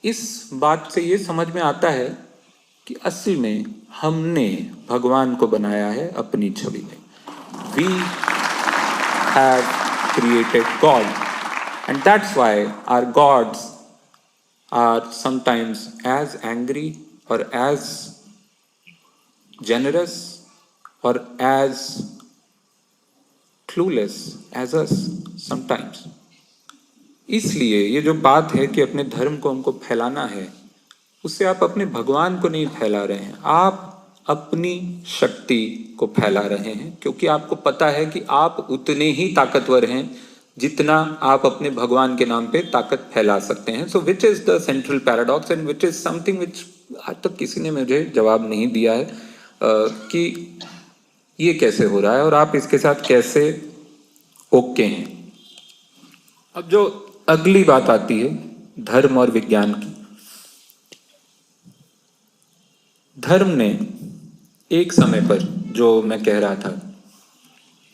इस बात से ये समझ में आता है कि असल में हमने भगवान को बनाया है अपनी छवि में। We have created God, and that's why our gods are sometimes as angry or as generous or as clueless as us sometimes. इसलिए ये जो बात है कि अपने धर्म को हमको फैलाना है, उससे आप अपने भगवान को नहीं फैला रहे हैं, आप अपनी शक्ति को फैला रहे हैं, क्योंकि आपको पता है कि आप उतने ही ताकतवर हैं जितना आप अपने भगवान के नाम पे ताकत फैला सकते हैं। So which is the central paradox and which is something which आज तक किसी ने मुझे जवाब नहीं दिया है कि ये कैसे हो रहा है और आप इसके साथ कैसे ओके हैं। अब जो अगली बात आती है धर्म और विज्ञान की। धर्म ने एक समय पर, जो मैं कह रहा था,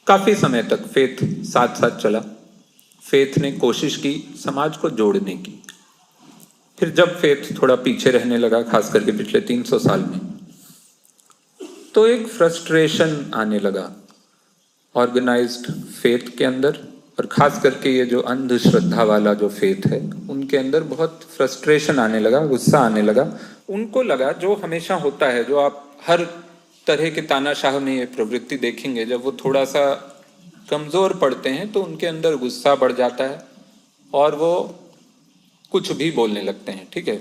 काफी समय तक फेथ साथ साथ चला। फेथ ने कोशिश की समाज को जोड़ने की। फिर जब फेथ थोड़ा पीछे रहने लगा, खास करके पिछले 300 साल में, तो एक फ्रस्ट्रेशन आने लगा ऑर्गेनाइज्ड फेथ के अंदर, और खास करके ये जो अंधश्रद्धा वाला जो फेथ है उनके अंदर बहुत फ्रस्ट्रेशन आने लगा, गुस्सा आने लगा। उनको लगा, जो हमेशा होता है, जो आप हर तरह के तानाशाह में ये प्रवृत्ति देखेंगे, जब वो थोड़ा सा कमजोर पड़ते हैं तो उनके अंदर गुस्सा बढ़ जाता है और वो कुछ भी बोलने लगते हैं। ठीक है,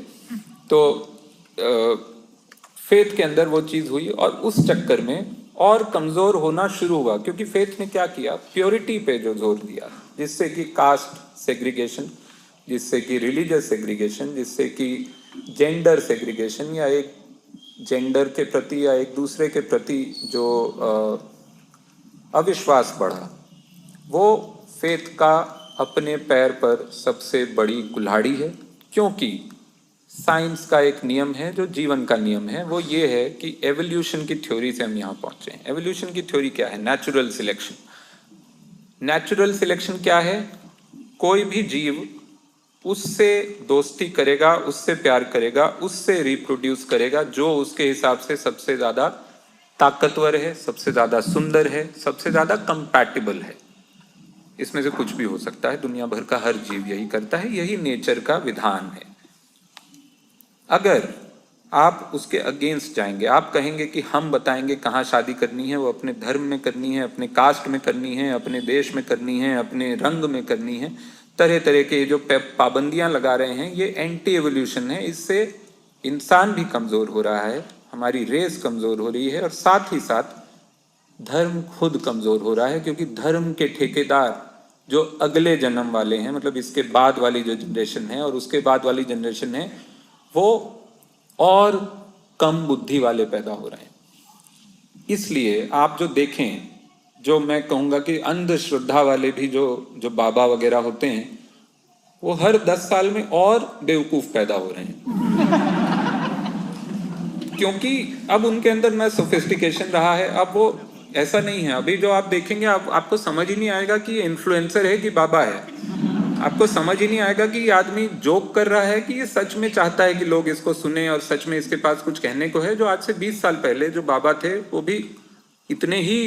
तो फेथ के अंदर वो चीज हुई और उस चक्कर में और कमजोर होना शुरू हुआ, क्योंकि फेथ ने क्या किया, प्योरिटी पे जो जोर दिया, जिससे कि कास्ट सेग्रीगेशन, जिससे कि रिलीजियस सेग्रीगेशन, जिससे कि जेंडर सेग्रीगेशन, या एक जेंडर के प्रति या एक दूसरे के प्रति जो अविश्वास बढ़ा, वो फेथ का अपने पैर पर सबसे बड़ी कुल्हाड़ी है। क्योंकि साइंस का एक नियम है जो जीवन का नियम है, वो ये है कि एवोल्यूशन की थ्योरी से हम यहाँ पहुंचे हैं। एवोल्यूशन की थ्योरी क्या है? Natural selection. नेचुरल सिलेक्शन क्या है? कोई भी जीव उससे दोस्ती करेगा, उससे प्यार करेगा, उससे रिप्रोड्यूस करेगा जो उसके हिसाब से सबसे ज्यादा ताकतवर है, सबसे ज्यादा सुंदर है, सबसे ज्यादा कंपैटिबल है। इसमें से कुछ भी हो सकता है, दुनिया भर का हर जीव यही करता है, यही नेचर का विधान है। अगर आप उसके अगेंस्ट जाएंगे, आप कहेंगे कि हम बताएंगे कहाँ शादी करनी है, वो अपने धर्म में करनी है, अपने कास्ट में करनी है, अपने देश में करनी है, अपने रंग में करनी है, तरह तरह के जो पाबंदियां लगा रहे हैं, ये एंटी एवोल्यूशन है। इससे इंसान भी कमजोर हो रहा है, हमारी रेस कमजोर हो रही है, और साथ ही साथ धर्म खुद कमजोर हो रहा है, क्योंकि धर्म के ठेकेदार जो अगले जन्म वाले हैं, मतलब इसके बाद वाली जो जनरेशन है और उसके बाद वाली जनरेशन है, वो और कम बुद्धि वाले पैदा हो रहे हैं। इसलिए आप जो देखें, जो मैं कहूँगा कि अंधश्रद्धा वाले भी जो बाबा वगैरह होते हैं, वो हर 10 साल में और बेवकूफ पैदा हो रहे हैं क्योंकि अब उनके अंदर ना सोफिस्टिकेशन रहा है। अब वो ऐसा नहीं है। अभी जो आप देखेंगे, आपको समझ ही नहीं आएगा कि ये इन्फ्लुएंसर है कि बाबा है। आपको समझ ही नहीं आएगा कि ये आदमी जोक कर रहा है कि ये सच में चाहता है कि लोग इसको सुने और सच में इसके पास कुछ कहने को है। जो आज से 20 साल पहले जो बाबा थे, वो भी इतने ही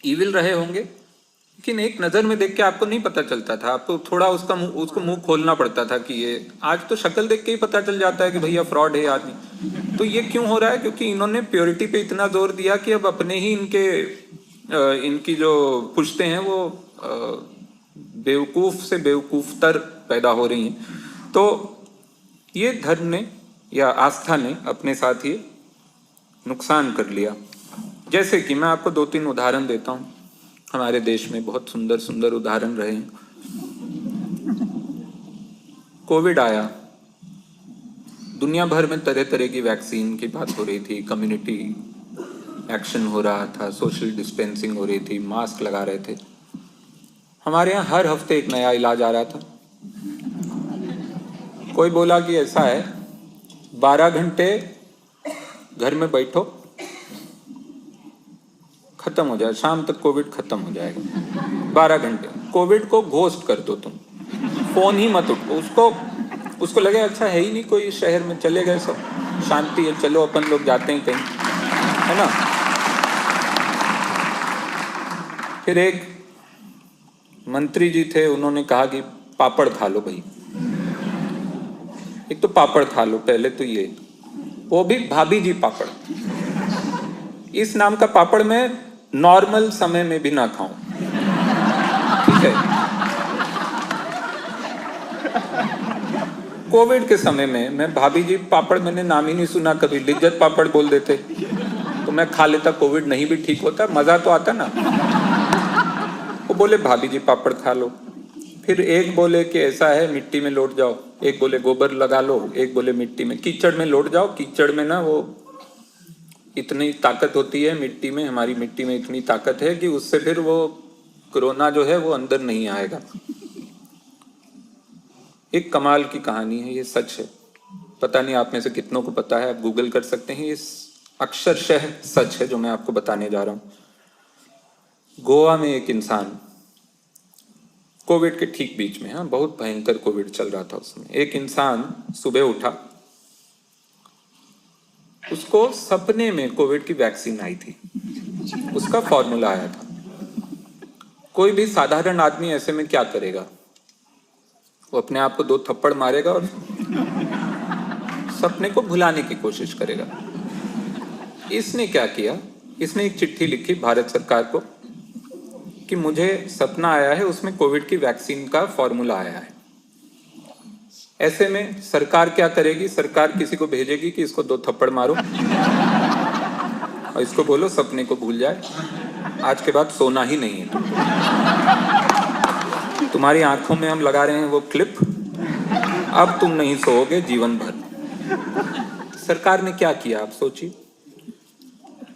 ईविल रहे होंगे, लेकिन एक नजर में देख के आपको नहीं पता चलता था। आपको थोड़ा उसको मुंह खोलना पड़ता था कि ये, आज तो शक्ल देख के ही पता चल जाता है कि भैया फ्रॉड है आदमी। तो ये क्यों हो रहा है? क्योंकि इन्होंने प्योरिटी पे इतना जोर दिया कि अब अपने ही इनकी जो पुश्ते हैं वो बेवकूफ से बेवकूफतर पैदा हो रही हैं। तो ये धर्म ने या आस्था ने अपने साथ ये नुकसान कर लिया। जैसे कि मैं आपको 2-3 उदाहरण देता हूँ। हमारे देश में बहुत सुंदर सुंदर उदाहरण रहे हैं। कोविड आया, दुनिया भर में तरह तरह की वैक्सीन की बात हो रही थी, कम्युनिटी एक्शन हो रहा था, सोशल डिस्टेंसिंग हो रही थी, मास्क लगा रहे थे। हमारे यहाँ हर हफ्ते एक नया इलाज आ रहा था। कोई बोला कि ऐसा है 12 घंटे घर में बैठो, खत्म हो जाए, शाम तक कोविड खत्म हो जाएगा। 12 घंटे कोविड को घोस्ट कर दो, तुम फोन ही मत उठो। उसको लगे अच्छा है ही नहीं कोई, शहर में चले गए सब, शांति है, चलो अपन लोग जाते हैं कहीं, है ना। फिर एक मंत्री जी थे, उन्होंने कहा कि पापड़ खा लो भाई, एक तो पापड़ खा लो पहले तो, ये वो भी भाभी जी पापड़। इस नाम का पापड़ मैं नॉर्मल समय में भी ना खाऊं, ठीक है। कोविड के समय में मैं भाभी जी पापड़ मैंने नाम ही नहीं सुना कभी, लिज्जत पापड़ बोल देते तो मैं खा लेता, कोविड नहीं भी ठीक होता, मजा तो आता ना। वो बोले भाभी जी पापड़ खा लो। फिर एक बोले कि ऐसा है मिट्टी में लौट जाओ, एक बोले गोबर लगा लो, एक बोले मिट्टी में, कीचड़ में लौट जाओ। कीचड़ में ना वो इतनी ताकत होती है मिट्टी में, हमारी मिट्टी में इतनी ताकत है कि उससे फिर वो कोरोना जो है वो अंदर नहीं आएगा। एक कमाल की कहानी है, ये सच है। पता नहीं आप में से कितनों को पता है, आप गूगल कर सकते हैं, ये अक्षरशः सच है जो मैं आपको बताने जा रहा हूं। गोवा में एक इंसान कोविड के ठीक बीच में, हाँ बहुत भयंकर कोविड चल रहा था उसमें, एक इंसान सुबह उठा, उसको सपने में कोविड की वैक्सीन आई थी, उसका फॉर्मूला आया था। कोई भी साधारण आदमी ऐसे में क्या करेगा, वो अपने आप को 2 थप्पड़ मारेगा और सपने को भुलाने की कोशिश करेगा। इसने क्या किया, इसने एक चिट्ठी लिखी भारत सरकार को कि मुझे सपना आया है, उसमें कोविड की वैक्सीन का फॉर्मूला आया है। ऐसे में सरकार क्या करेगी, सरकार किसी को भेजेगी कि इसको 2 थप्पड़ मारो और इसको बोलो सपने को भूल जाए, आज के बाद सोना ही नहीं है। तुम्हारी आंखों में हम लगा रहे हैं वो क्लिप, अब तुम नहीं सोओगे जीवन भर। सरकार ने क्या किया आप सोचिए,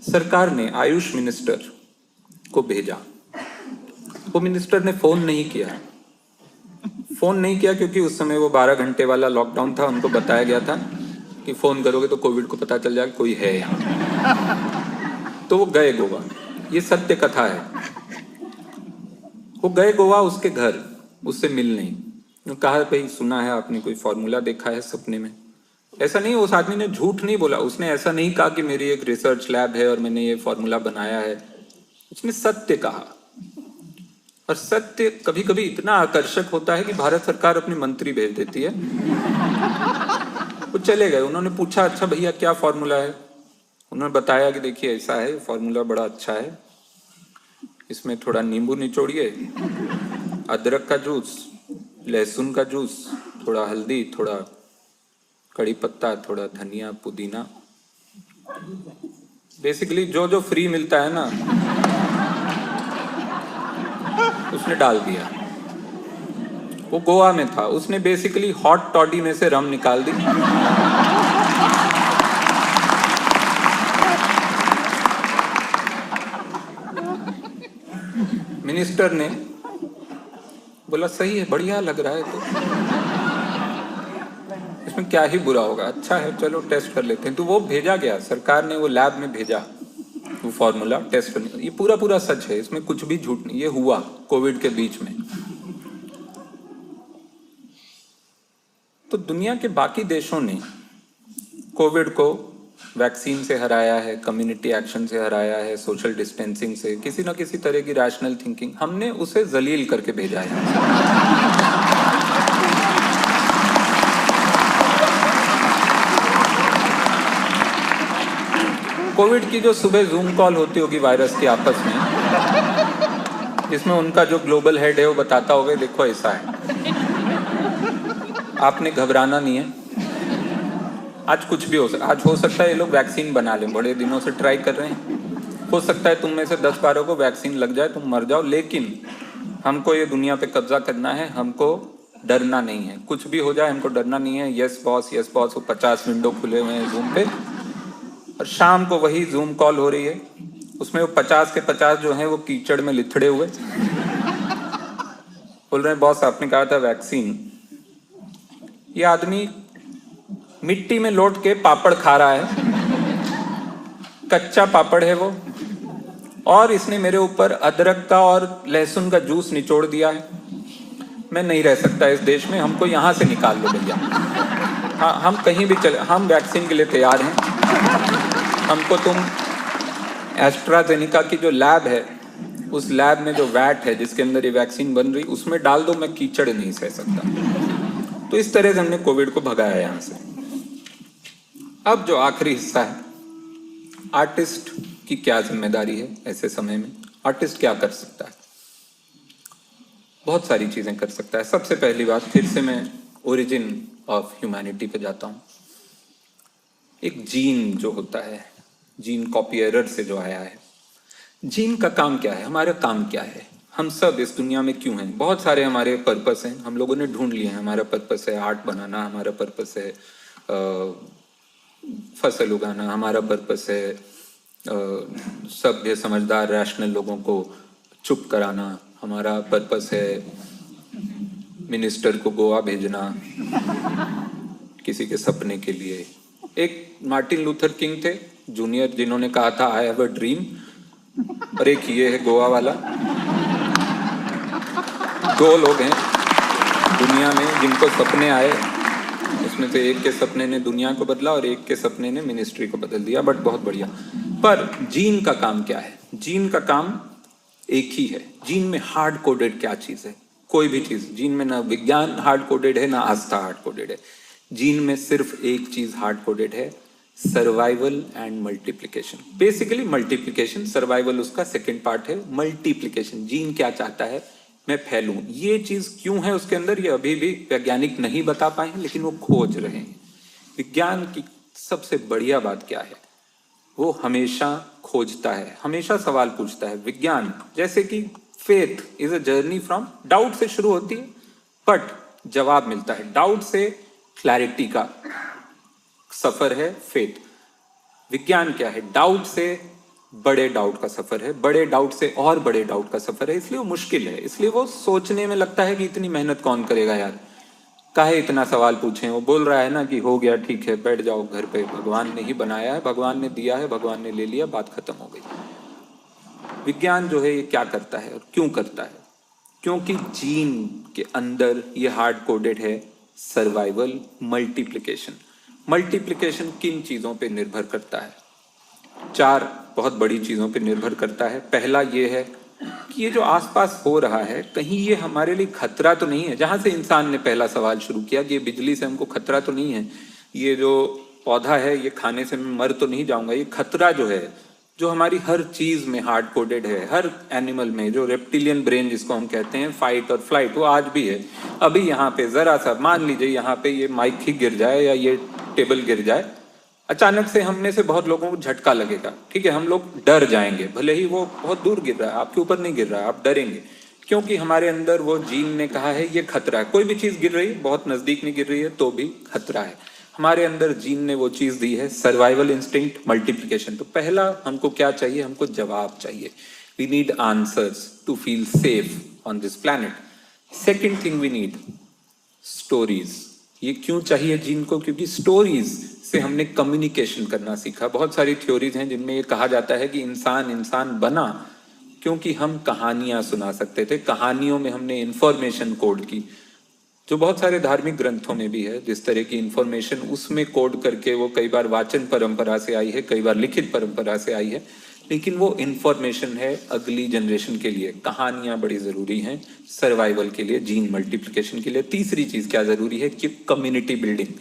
सरकार ने आयुष मिनिस्टर को भेजा। वो मिनिस्टर ने फोन नहीं किया, क्योंकि उस समय वो 12 घंटे वाला लॉकडाउन था, उनको बताया गया था कि फोन करोगे तो कोविड को पता चल जाएगा कोई है यहाँ। तो वो गए गोवा, ये सत्य कथा है। वो गए गोवा उसके घर, उससे मिलने, कहा भाई सुना है आपने कोई फॉर्मूला देखा है सपने में। ऐसा नहीं, उस आदमी ने झूठ नहीं बोला, उसने ऐसा नहीं कहा कि मेरी एक रिसर्च लैब है और मैंने ये फॉर्मूला बनाया है, उसने सत्य कहा। और सत्य कभी कभी इतना आकर्षक होता है कि भारत सरकार अपने मंत्री भेज देती है। वो चले गए, उन्होंने पूछा अच्छा भैया क्या फॉर्मूला है, उन्होंने बताया कि देखिए ऐसा है, फॉर्मूला बड़ा अच्छा है, इसमें थोड़ा नींबू निचोड़िए, अदरक का जूस, लहसुन का जूस, थोड़ा हल्दी, थोड़ा कड़ी पत्ता, थोड़ा धनिया, पुदीना, बेसिकली जो जो फ्री मिलता है ना उसने डाल दिया। वो गोवा में था, उसने बेसिकली हॉट टॉडी में से रम निकाल दी। मिनिस्टर ने बोला सही है, बढ़िया लग रहा है, तो इसमें क्या ही बुरा होगा, अच्छा है चलो टेस्ट कर लेते हैं। तो वो भेजा गया, सरकार ने वो लैब में भेजा वो फॉर्मूला टेस्ट करने। ये पूरा पूरा सच है, इसमें कुछ भी झूठ नहीं, ये हुआ कोविड के बीच में। तो दुनिया के बाकी देशों ने कोविड को वैक्सीन से हराया है, कम्युनिटी एक्शन से हराया है, सोशल डिस्टेंसिंग से, किसी ना किसी तरह की रैशनल थिंकिंग, हमने उसे जलील करके भेजा है। कोविड की जो सुबह जूम कॉल होती होगी वायरस की आपस में, जिसमें उनका जो ग्लोबल हेड है वो बताता होगा देखो ऐसा है। आपने घबराना नहीं है, आज कुछ भी हो सकता, आज हो सकता है ये लोग वैक्सीन बना लें, बड़े दिनों से ट्राई कर रहे हैं, हो सकता है तुम में से 10-12 को वैक्सीन लग जाए, तुम मर जाओ, लेकिन हमको ये दुनिया पे कब्जा करना है, हमको डरना नहीं है, कुछ भी हो जाए हमको डरना नहीं है। यस बॉस, वो 50 विंडो खुले हुए हैं जूम पे, और शाम को वही जूम कॉल हो रही है, उसमें वो 50 के 50 जो हैं वो कीचड़ में लिथड़े हुए बोल रहे हैं बॉस आपने कहा था वैक्सीन। ये आदमी मिट्टी में लौट के पापड़ खा रहा है, कच्चा पापड़ है वो, और इसने मेरे ऊपर अदरक का और लहसुन का जूस निचोड़ दिया है। मैं नहीं रह सकता इस देश में, हमको यहाँ से निकाल लो भैया। हाँ, हम कहीं भी चले, हम वैक्सीन के लिए तैयार हैं। हमको तुम एस्ट्राजेनिका की जो लैब है, उस लैब में जो वैट है जिसके अंदर ये वैक्सीन बन रही, उसमें डाल दो, मैं कीचड़ नहीं सह सकता। तो इस तरह से हमने कोविड को भगाया यहाँ से। अब जो आखिरी हिस्सा है, आर्टिस्ट की क्या जिम्मेदारी है ऐसे समय में। आर्टिस्ट क्या कर सकता है? बहुत सारी चीजें कर सकता है। सबसे पहली बात, फिर से मैं ओरिजिन ऑफ ह्यूमैनिटी पे जाता हूँ। एक जीन जो होता है, जीन कॉपी एरर से जो आया है, जीन का काम क्या है, हमारा काम क्या है, हम सब इस दुनिया में क्यों हैं। बहुत सारे हमारे पर्पस हैं, हम लोगों ने ढूंढ लिए हैं। हमारा पर्पस है आर्ट बनाना, हमारा पर्पस है फसल उगाना, हमारा पर्पस है सभ्य समझदार रैशनल लोगों को चुप कराना, हमारा पर्पस है मिनिस्टर को गोवा भेजना किसी के सपने के लिए। एक मार्टिन लूथर किंग थे जूनियर, जिन्होंने कहा था आई हैव अ ड्रीम, और एक ये है गोवा वाला। दो लोग हैं दुनिया में जिनको सपने आए, उसमें से एक के सपने ने दुनिया को बदला और एक के सपने ने मिनिस्ट्री को बदल दिया, बट बहुत बढ़िया। पर जीन का काम क्या है? जीन का काम एक ही है। जीन में हार्ड कोडेड क्या चीज है? कोई भी चीज। जीन में ना विज्ञान हार्ड कोडेड है, ना आस्था हार्ड कोडेड है। जीन में सिर्फ एक चीज हार्ड कोडेड है, survival and multiplication. Basically multiplication, survival उसका सेकेंड पार्ट है। मल्टीप्लिकेशन, जीन क्या चाहता है, मैं फैलूं। ये चीज क्यों है उसके अंदर, ये अभी भी वैज्ञानिक नहीं बता पाए हैं, लेकिन वो खोज रहे हैं। विज्ञान की सबसे बढ़िया बात क्या है, वो हमेशा खोजता है, हमेशा सवाल पूछता है। विज्ञान जैसे कि faith is a journey from, doubt से शुरू होती है बट जवाब मिलता है। डाउट से क्लैरिटी का सफर है फेथ। विज्ञान क्या है? डाउट से बड़े डाउट का सफर है, बड़े डाउट से और बड़े डाउट का सफर है। इसलिए वो मुश्किल है, इसलिए वो सोचने में लगता है कि इतनी मेहनत कौन करेगा यार, काहे इतना सवाल पूछें। वो बोल रहा है ना कि हो गया, ठीक है, बैठ जाओ घर पे, भगवान ने ही बनाया है, भगवान ने दिया है, भगवान ने ले लिया, बात खत्म हो गई। विज्ञान जो है ये क्या करता है और क्यों करता है? क्योंकि जीन के अंदर ये हार्ड कोडेड है, सर्वाइवल, मल्टीप्लिकेशन। मल्टीप्लिकेशन किन चीजों पे निर्भर करता है? 4 बहुत बड़ी चीजों पे निर्भर करता है। पहला ये है कि ये जो आसपास हो रहा है, कहीं ये हमारे लिए खतरा तो नहीं है। जहां से इंसान ने पहला सवाल शुरू किया कि ये बिजली से हमको खतरा तो नहीं है, ये जो पौधा है ये खाने से मैं मर तो नहीं जाऊंगा। ये खतरा जो है, जो हमारी हर चीज में हार्ड कोडेड है, हर एनिमल में, जो रेप्टिलियन ब्रेन जिसको हम कहते हैं, फाइट और फ्लाइट, वो आज भी है। अभी यहाँ पे जरा सा मान लीजिए, यहाँ पे ये माइक ही गिर जाए या ये टेबल गिर जाए, अचानक से हम में से बहुत लोगों को झटका लगेगा, ठीक है, हम लोग डर जाएंगे। भले ही वो बहुत दूर गिर रहा है, आपके ऊपर नहीं गिर रहा है, आप डरेंगे, क्योंकि हमारे अंदर वो जीन ने कहा है ये खतरा है। कोई भी चीज गिर रही है, बहुत नजदीक नहीं गिर रही है, तो भी खतरा है। हमारे अंदर जीन ने वो चीज दी है, सर्वाइवल इंस्टिंक्ट, मल्टीप्लिकेशन। तो पहला हमको क्या चाहिए? हमको जवाब चाहिए। We need answers to feel safe on this planet. Second thing we need stories. ये क्यों चाहिए जीन को? क्योंकि स्टोरीज से हमने कम्युनिकेशन करना सीखा। बहुत सारी थ्योरीज हैं जिनमें ये कहा जाता है कि इंसान इंसान बना क्योंकि हम कहानियां सुना सकते थे। कहानियों में हमने इंफॉर्मेशन कोड की, जो बहुत सारे धार्मिक ग्रंथों में भी है। जिस तरह की इंफॉर्मेशन उसमें कोड करके, वो कई बार वाचन परंपरा से आई है, कई बार लिखित परंपरा से आई है, लेकिन वो इंफॉर्मेशन है अगली जनरेशन के लिए। कहानियां बड़ी जरूरी हैं सर्वाइवल के लिए, जीन मल्टीप्लिकेशन के लिए। तीसरी चीज क्या जरूरी है कि कम्युनिटी बिल्डिंग।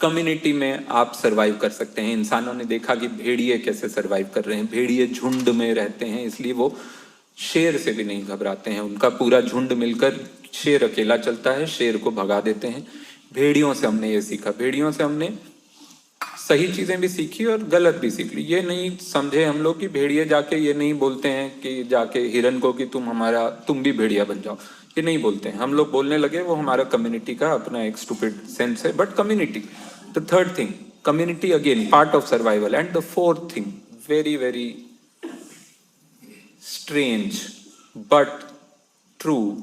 कम्युनिटी में आप सरवाइव कर सकते हैं। इंसानों ने देखा कि भेड़िए कैसे सरवाइव कर रहे हैं। भेड़िए झुंड में रहते हैं, इसलिए वो शेर से भी नहीं घबराते हैं, उनका पूरा झुंड मिलकर, शेर अकेला चलता है, शेर को भगा देते हैं। भेड़ियों से हमने ये सीखा, भेड़ियों से हमने सही चीजें भी सीखी और गलत भी सीख ली। ये नहीं समझे हम लोग कि भेड़िए जाके ये नहीं बोलते हैं कि जाके हिरन को कि तुम भी भेड़िया बन जाओ, ये नहीं बोलते हैं। हम लोग बोलने लगे, वो हमारा कम्युनिटी का अपना एक स्टूपिड सेंस है। But community, the third thing, community again part of survival. And the fourth thing, very very strange but true,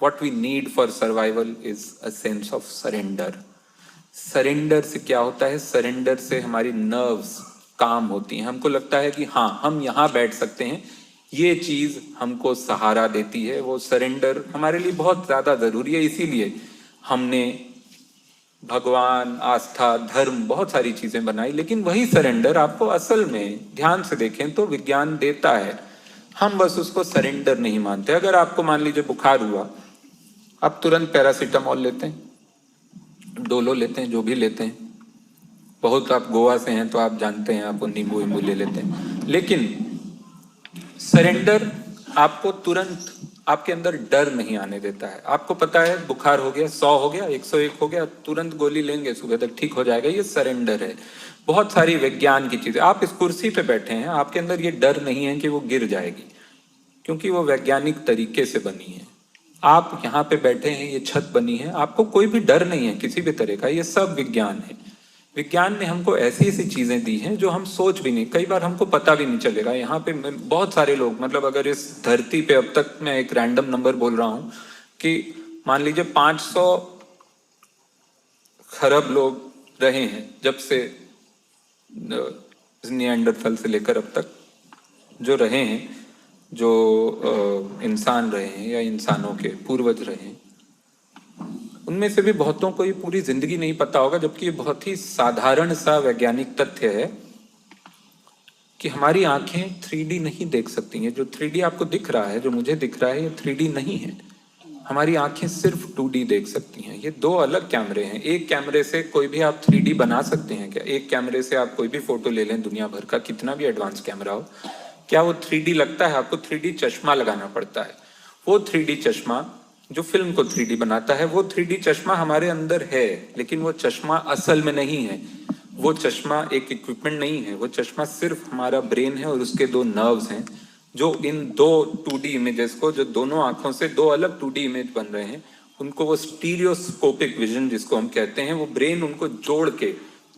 what we need for survival is a sense of surrender. Surrender से क्या होता है? Surrender से हमारी nerves काम होती हैं। हमको लगता है कि हाँ, हम यहाँ बैठ सकते हैं, ये चीज हमको सहारा देती है। वो सरेंडर हमारे लिए बहुत ज्यादा जरूरी है। इसीलिए हमने भगवान, आस्था, धर्म, बहुत सारी चीजें बनाई। लेकिन वही सरेंडर आपको असल में ध्यान से देखें तो विज्ञान देता है, हम बस उसको सरेंडर नहीं मानते। अगर आपको मान लीजिए बुखार हुआ, आप तुरंत पैरासीटामोल लेते हैं, डोलो लेते हैं, जो भी लेते हैं। बहुत, आप गोवा से हैं तो आप जानते हैं, आप नींबू वींबू ले लेते हैं। लेकिन सरेंडर आपको तुरंत आपके अंदर डर नहीं आने देता है। आपको पता है बुखार हो गया, 100 हो गया, 101 हो गया, तुरंत गोली लेंगे, सुबह तक ठीक हो जाएगा। ये सरेंडर है। बहुत सारी विज्ञान की चीजें, आप इस कुर्सी पे बैठे हैं, आपके अंदर ये डर नहीं है कि वो गिर जाएगी, क्योंकि वो वैज्ञानिक तरीके से बनी है। आप यहाँ पे बैठे हैं, ये छत बनी है, आपको कोई भी डर नहीं है किसी भी तरह का। ये सब विज्ञान है। विज्ञान ने हमको ऐसी ऐसी चीजें दी हैं जो हम सोच भी नहीं, कई बार हमको पता भी नहीं चलेगा। यहाँ पे बहुत सारे लोग, मतलब अगर इस धरती पे अब तक, मैं एक रैंडम नंबर बोल रहा हूँ कि मान लीजिए 500 खरब लोग रहे हैं जब से, निएंडरथल से लेकर अब तक जो रहे हैं, जो इंसान रहे हैं या इंसानों के पूर्वज रहे हैं, उनमें से भी बहुतों को ये पूरी जिंदगी नहीं पता होगा। जबकि ये बहुत ही साधारण सा वैज्ञानिक तथ्य है कि हमारी आंखें 3D नहीं देख सकती हैं। जो 3D आपको दिख रहा है, जो मुझे दिख रहा है, ये 3D नहीं है। हमारी आंखें सिर्फ 2D देख सकती हैं। ये दो अलग कैमरे हैं। एक कैमरे से कोई भी आप 3D बना सकते हैं क्या? एक कैमरे से आप कोई भी फोटो ले लें, दुनिया भर का कितना भी एडवांस कैमरा हो, क्या वो 3D लगता है? आपको 3D चश्मा लगाना पड़ता है। वो 3D चश्मा जो फिल्म को 3D बनाता है, वो 3D चश्मा हमारे अंदर है, लेकिन वो चश्मा असल में नहीं है। वो चश्मा एक इक्विपमेंट नहीं है। वो चश्मा सिर्फ हमारा ब्रेन है और उसके दो नर्व्स हैं, जो इन दो 2D इमेजेस को, जो दोनों आंखों से दो अलग 2D इमेज बन रहे हैं, उनको वो स्टीरियोस्कोपिक विजन जिसको हम कहते हैं, वो ब्रेन उनको जोड़ के,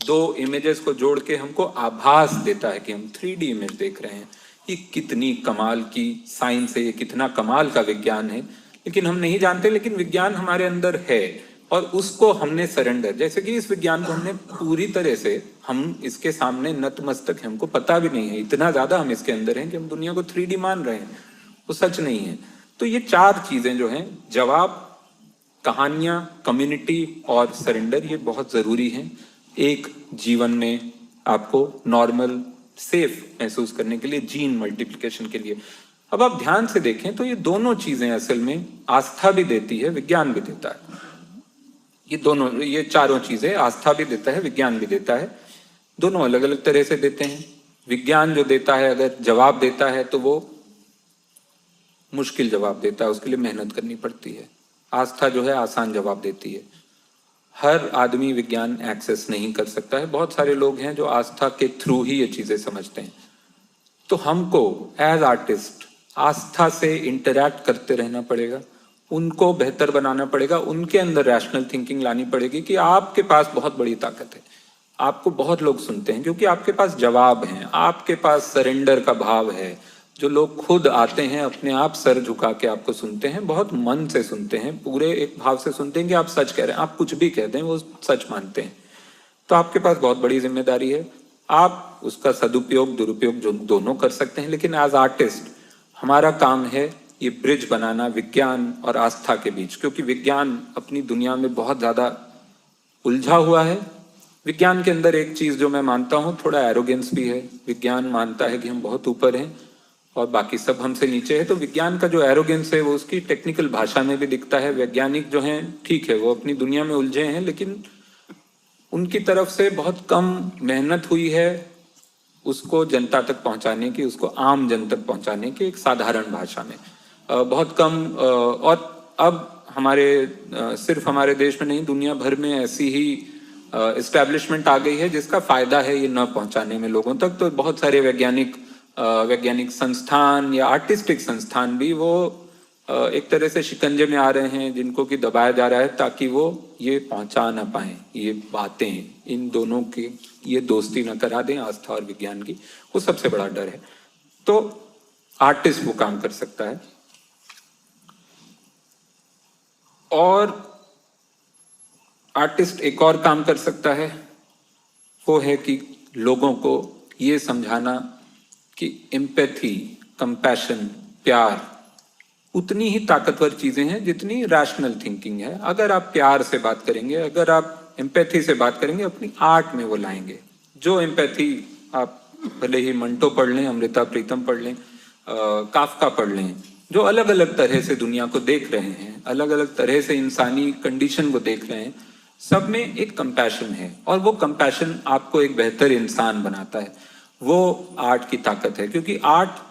दो इमेजेस को जोड़ के हमको आभास देता है कि हम 3D इमेज देख रहे हैं। ये कितनी कमाल की साइंस है, ये कितना कमाल का विज्ञान है, लेकिन हम नहीं जानते। लेकिन विज्ञान हमारे अंदर है और उसको हमने सरेंडर, जैसे कि इस विज्ञान को हमने पूरी तरह से, हम इसके सामने नतमस्तक है, हमको पता भी नहीं है, इतना ज्यादा हम इसके अंदर हैं कि हम दुनिया को 3D मान रहे हैं। वो सच नहीं है। तो ये चार चीजें जो हैं, जवाब, कहानियां, कम्युनिटी और सरेंडर, ये बहुत जरूरी हैं एक जीवन में आपको नॉर्मल सेफ महसूस करने के लिए, जीन मल्टीप्लिकेशन के लिए। अब आप ध्यान से देखें तो ये दोनों चीजें असल में आस्था भी देती है, विज्ञान भी देता है। ये दोनों, ये चारों चीजें आस्था भी देता है, विज्ञान भी देता है। दोनों अलग अलग तरह से देते हैं। विज्ञान जो देता है, अगर जवाब देता है तो वो मुश्किल जवाब देता है, उसके लिए मेहनत करनी पड़ती है। आस्था जो है आसान जवाब देती है। हर आदमी विज्ञान एक्सेस नहीं कर सकता है। बहुत सारे लोग हैं जो आस्था के थ्रू ही ये चीजें समझते हैं। तो हमको एज आर्टिस्ट आस्था से इंटरैक्ट करते रहना पड़ेगा, उनको बेहतर बनाना पड़ेगा, उनके अंदर रैशनल थिंकिंग लानी पड़ेगी कि आपके पास बहुत बड़ी ताकत है, आपको बहुत लोग सुनते हैं क्योंकि आपके पास जवाब हैं, आपके पास सरेंडर का भाव है। जो लोग खुद आते हैं, अपने आप सर झुका के आपको सुनते हैं, बहुत मन से सुनते हैं, पूरे एक भाव से सुनते हैं कि आप सच कह रहे हैं। आप कुछ भी कहते हैं वो सच मानते हैं। तो आपके पास बहुत बड़ी जिम्मेदारी है। आप उसका सदुपयोग दुरुपयोग जो दोनों कर सकते हैं, लेकिन एज आर्टिस्ट हमारा काम है ये ब्रिज बनाना विज्ञान और आस्था के बीच, क्योंकि विज्ञान अपनी दुनिया में बहुत ज्यादा उलझा हुआ है। विज्ञान के अंदर एक चीज जो मैं मानता हूँ, थोड़ा एरोगेंस भी है। विज्ञान मानता है कि हम बहुत ऊपर हैं और बाकी सब हमसे नीचे है। तो विज्ञान का जो एरोगेंस है वो उसकी टेक्निकल भाषा में भी दिखता है। वैज्ञानिक जो हैं, ठीक है, वो अपनी दुनिया में उलझे हैं, लेकिन उनकी तरफ से बहुत कम मेहनत हुई है उसको जनता तक पहुंचाने की, उसको आम जन तक पहुंचाने की एक साधारण भाषा में। बहुत कम और अब सिर्फ हमारे देश में नहीं, दुनिया भर में ऐसी ही एस्टैब्लिशमेंट आ गई है जिसका फायदा है ये न पहुंचाने में लोगों तक। तो बहुत सारे वैज्ञानिक संस्थान या आर्टिस्टिक संस्थान भी वो एक तरह से शिकंजे में आ रहे हैं, जिनको कि दबाया जा रहा है ताकि वो ये पहुंचा ना पाए ये बातें, इन दोनों की ये दोस्ती न करा दें, आस्था और विज्ञान की। वो सबसे बड़ा डर है। तो आर्टिस्ट वो काम कर सकता है। और आर्टिस्ट एक और काम कर सकता है, वो है कि लोगों को ये समझाना कि एम्पैथी, कंपैशन, प्यार उतनी ही ताकतवर चीजें हैं जितनी रैशनल थिंकिंग है। अगर आप प्यार से बात करेंगे, अगर आप एम्पैथी से बात करेंगे, अपनी आर्ट में वो लाएंगे। जो एम्पैथी आप भले ही मंटो पढ़ लें, अमृता प्रीतम पढ़ लें, काफका पढ़ लें, जो अलग अलग तरह से दुनिया को देख रहे हैं, अलग अलग तरह से इंसानी कंडीशन को देख रहे हैं, सब में एक कंपैशन है। और वो कंपैशन आपको एक बेहतर इंसान बनाता है। वो आर्ट की ताकत है, क्योंकि आर्ट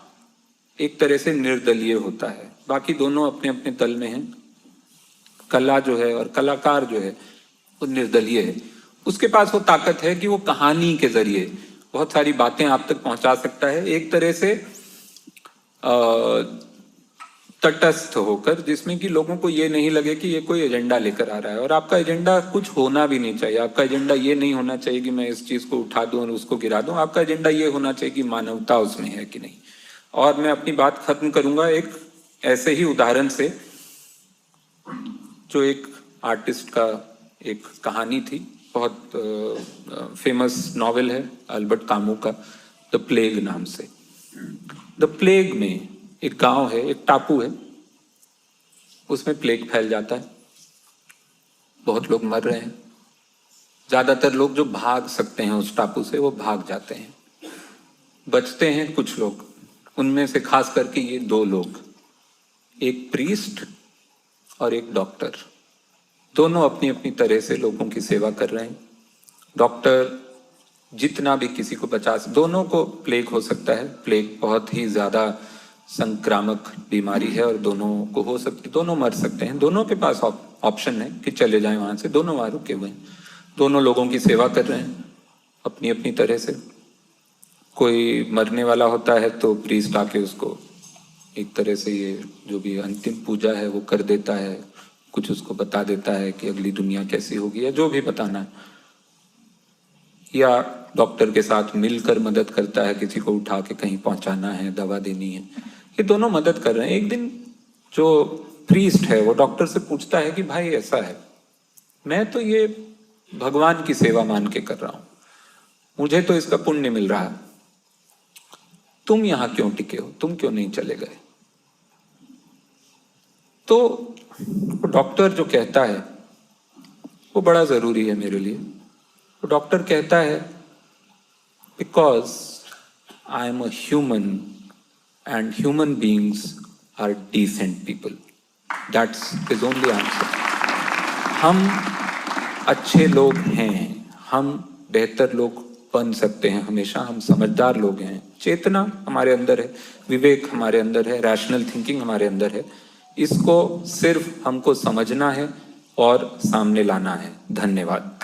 एक तरह से निर्दलीय होता है। बाकी दोनों अपने अपने तल में हैं। कला जो है और कलाकार जो है वो निर्दलीय है। उसके पास वो ताकत है कि वो कहानी के जरिए बहुत सारी बातें आप तक पहुंचा सकता है, एक तरह से तटस्थ होकर, जिसमें कि लोगों को ये नहीं लगे कि ये कोई एजेंडा लेकर आ रहा है। और आपका एजेंडा कुछ होना भी नहीं चाहिए। आपका एजेंडा ये नहीं होना चाहिए कि मैं इस चीज को उठा दूं और उसको गिरा दूं। आपका एजेंडा ये होना चाहिए कि मानवता उसमें है कि नहीं। और मैं अपनी बात खत्म करूंगा एक ऐसे ही उदाहरण से, जो एक आर्टिस्ट का एक कहानी थी। बहुत फेमस नॉवेल है अल्बर्ट कामू का, द प्लेग नाम से। द प्लेग में एक गांव है, एक टापू है, उसमें प्लेग फैल जाता है, बहुत लोग मर रहे हैं। ज्यादातर लोग जो भाग सकते हैं उस टापू से वो भाग जाते हैं, बचते हैं कुछ लोग। उनमें से खास करके ये दो लोग, एक प्रीस्ट और एक डॉक्टर, दोनों अपनी अपनी तरह से लोगों की सेवा कर रहे हैं। डॉक्टर जितना भी किसी को बचा, दोनों को प्लेग हो सकता है। प्लेग बहुत ही ज्यादा संक्रामक बीमारी है और दोनों को हो सकती, दोनों मर सकते हैं। दोनों के पास ऑप्शन है कि चले जाएं वहां से। दोनों वहां रुके हुए हैं, दोनों लोगों की सेवा कर रहे हैं अपनी अपनी तरह से। कोई मरने वाला होता है तो प्रीस्ट आके उसको एक तरह से ये जो भी अंतिम पूजा है वो कर देता है, कुछ उसको बता देता है कि अगली दुनिया कैसी होगी या जो भी बताना है। या डॉक्टर के साथ मिलकर मदद करता है, किसी को उठा के कहीं पहुंचाना है, दवा देनी है। ये दोनों मदद कर रहे हैं। एक दिन जो प्रीस्ट है वो डॉक्टर से पूछता है कि भाई ऐसा है, मैं तो ये भगवान की सेवा मान के कर रहा हूं, मुझे तो इसका पुण्य मिल रहा है, तुम यहां क्यों टिके हो, तुम क्यों नहीं चले गए? तो डॉक्टर जो कहता है वो बड़ा जरूरी है मेरे लिए। तो डॉक्टर कहता है, because I am a human and human beings are decent people, that's his only answer. हम अच्छे लोग हैं, हम बेहतर लोग बन सकते हैं हमेशा, हम समझदार लोग हैं, चेतना हमारे अंदर है, विवेक हमारे अंदर है, रैशनल थिंकिंग हमारे अंदर है। इसको सिर्फ हमको समझना है और सामने लाना है। धन्यवाद।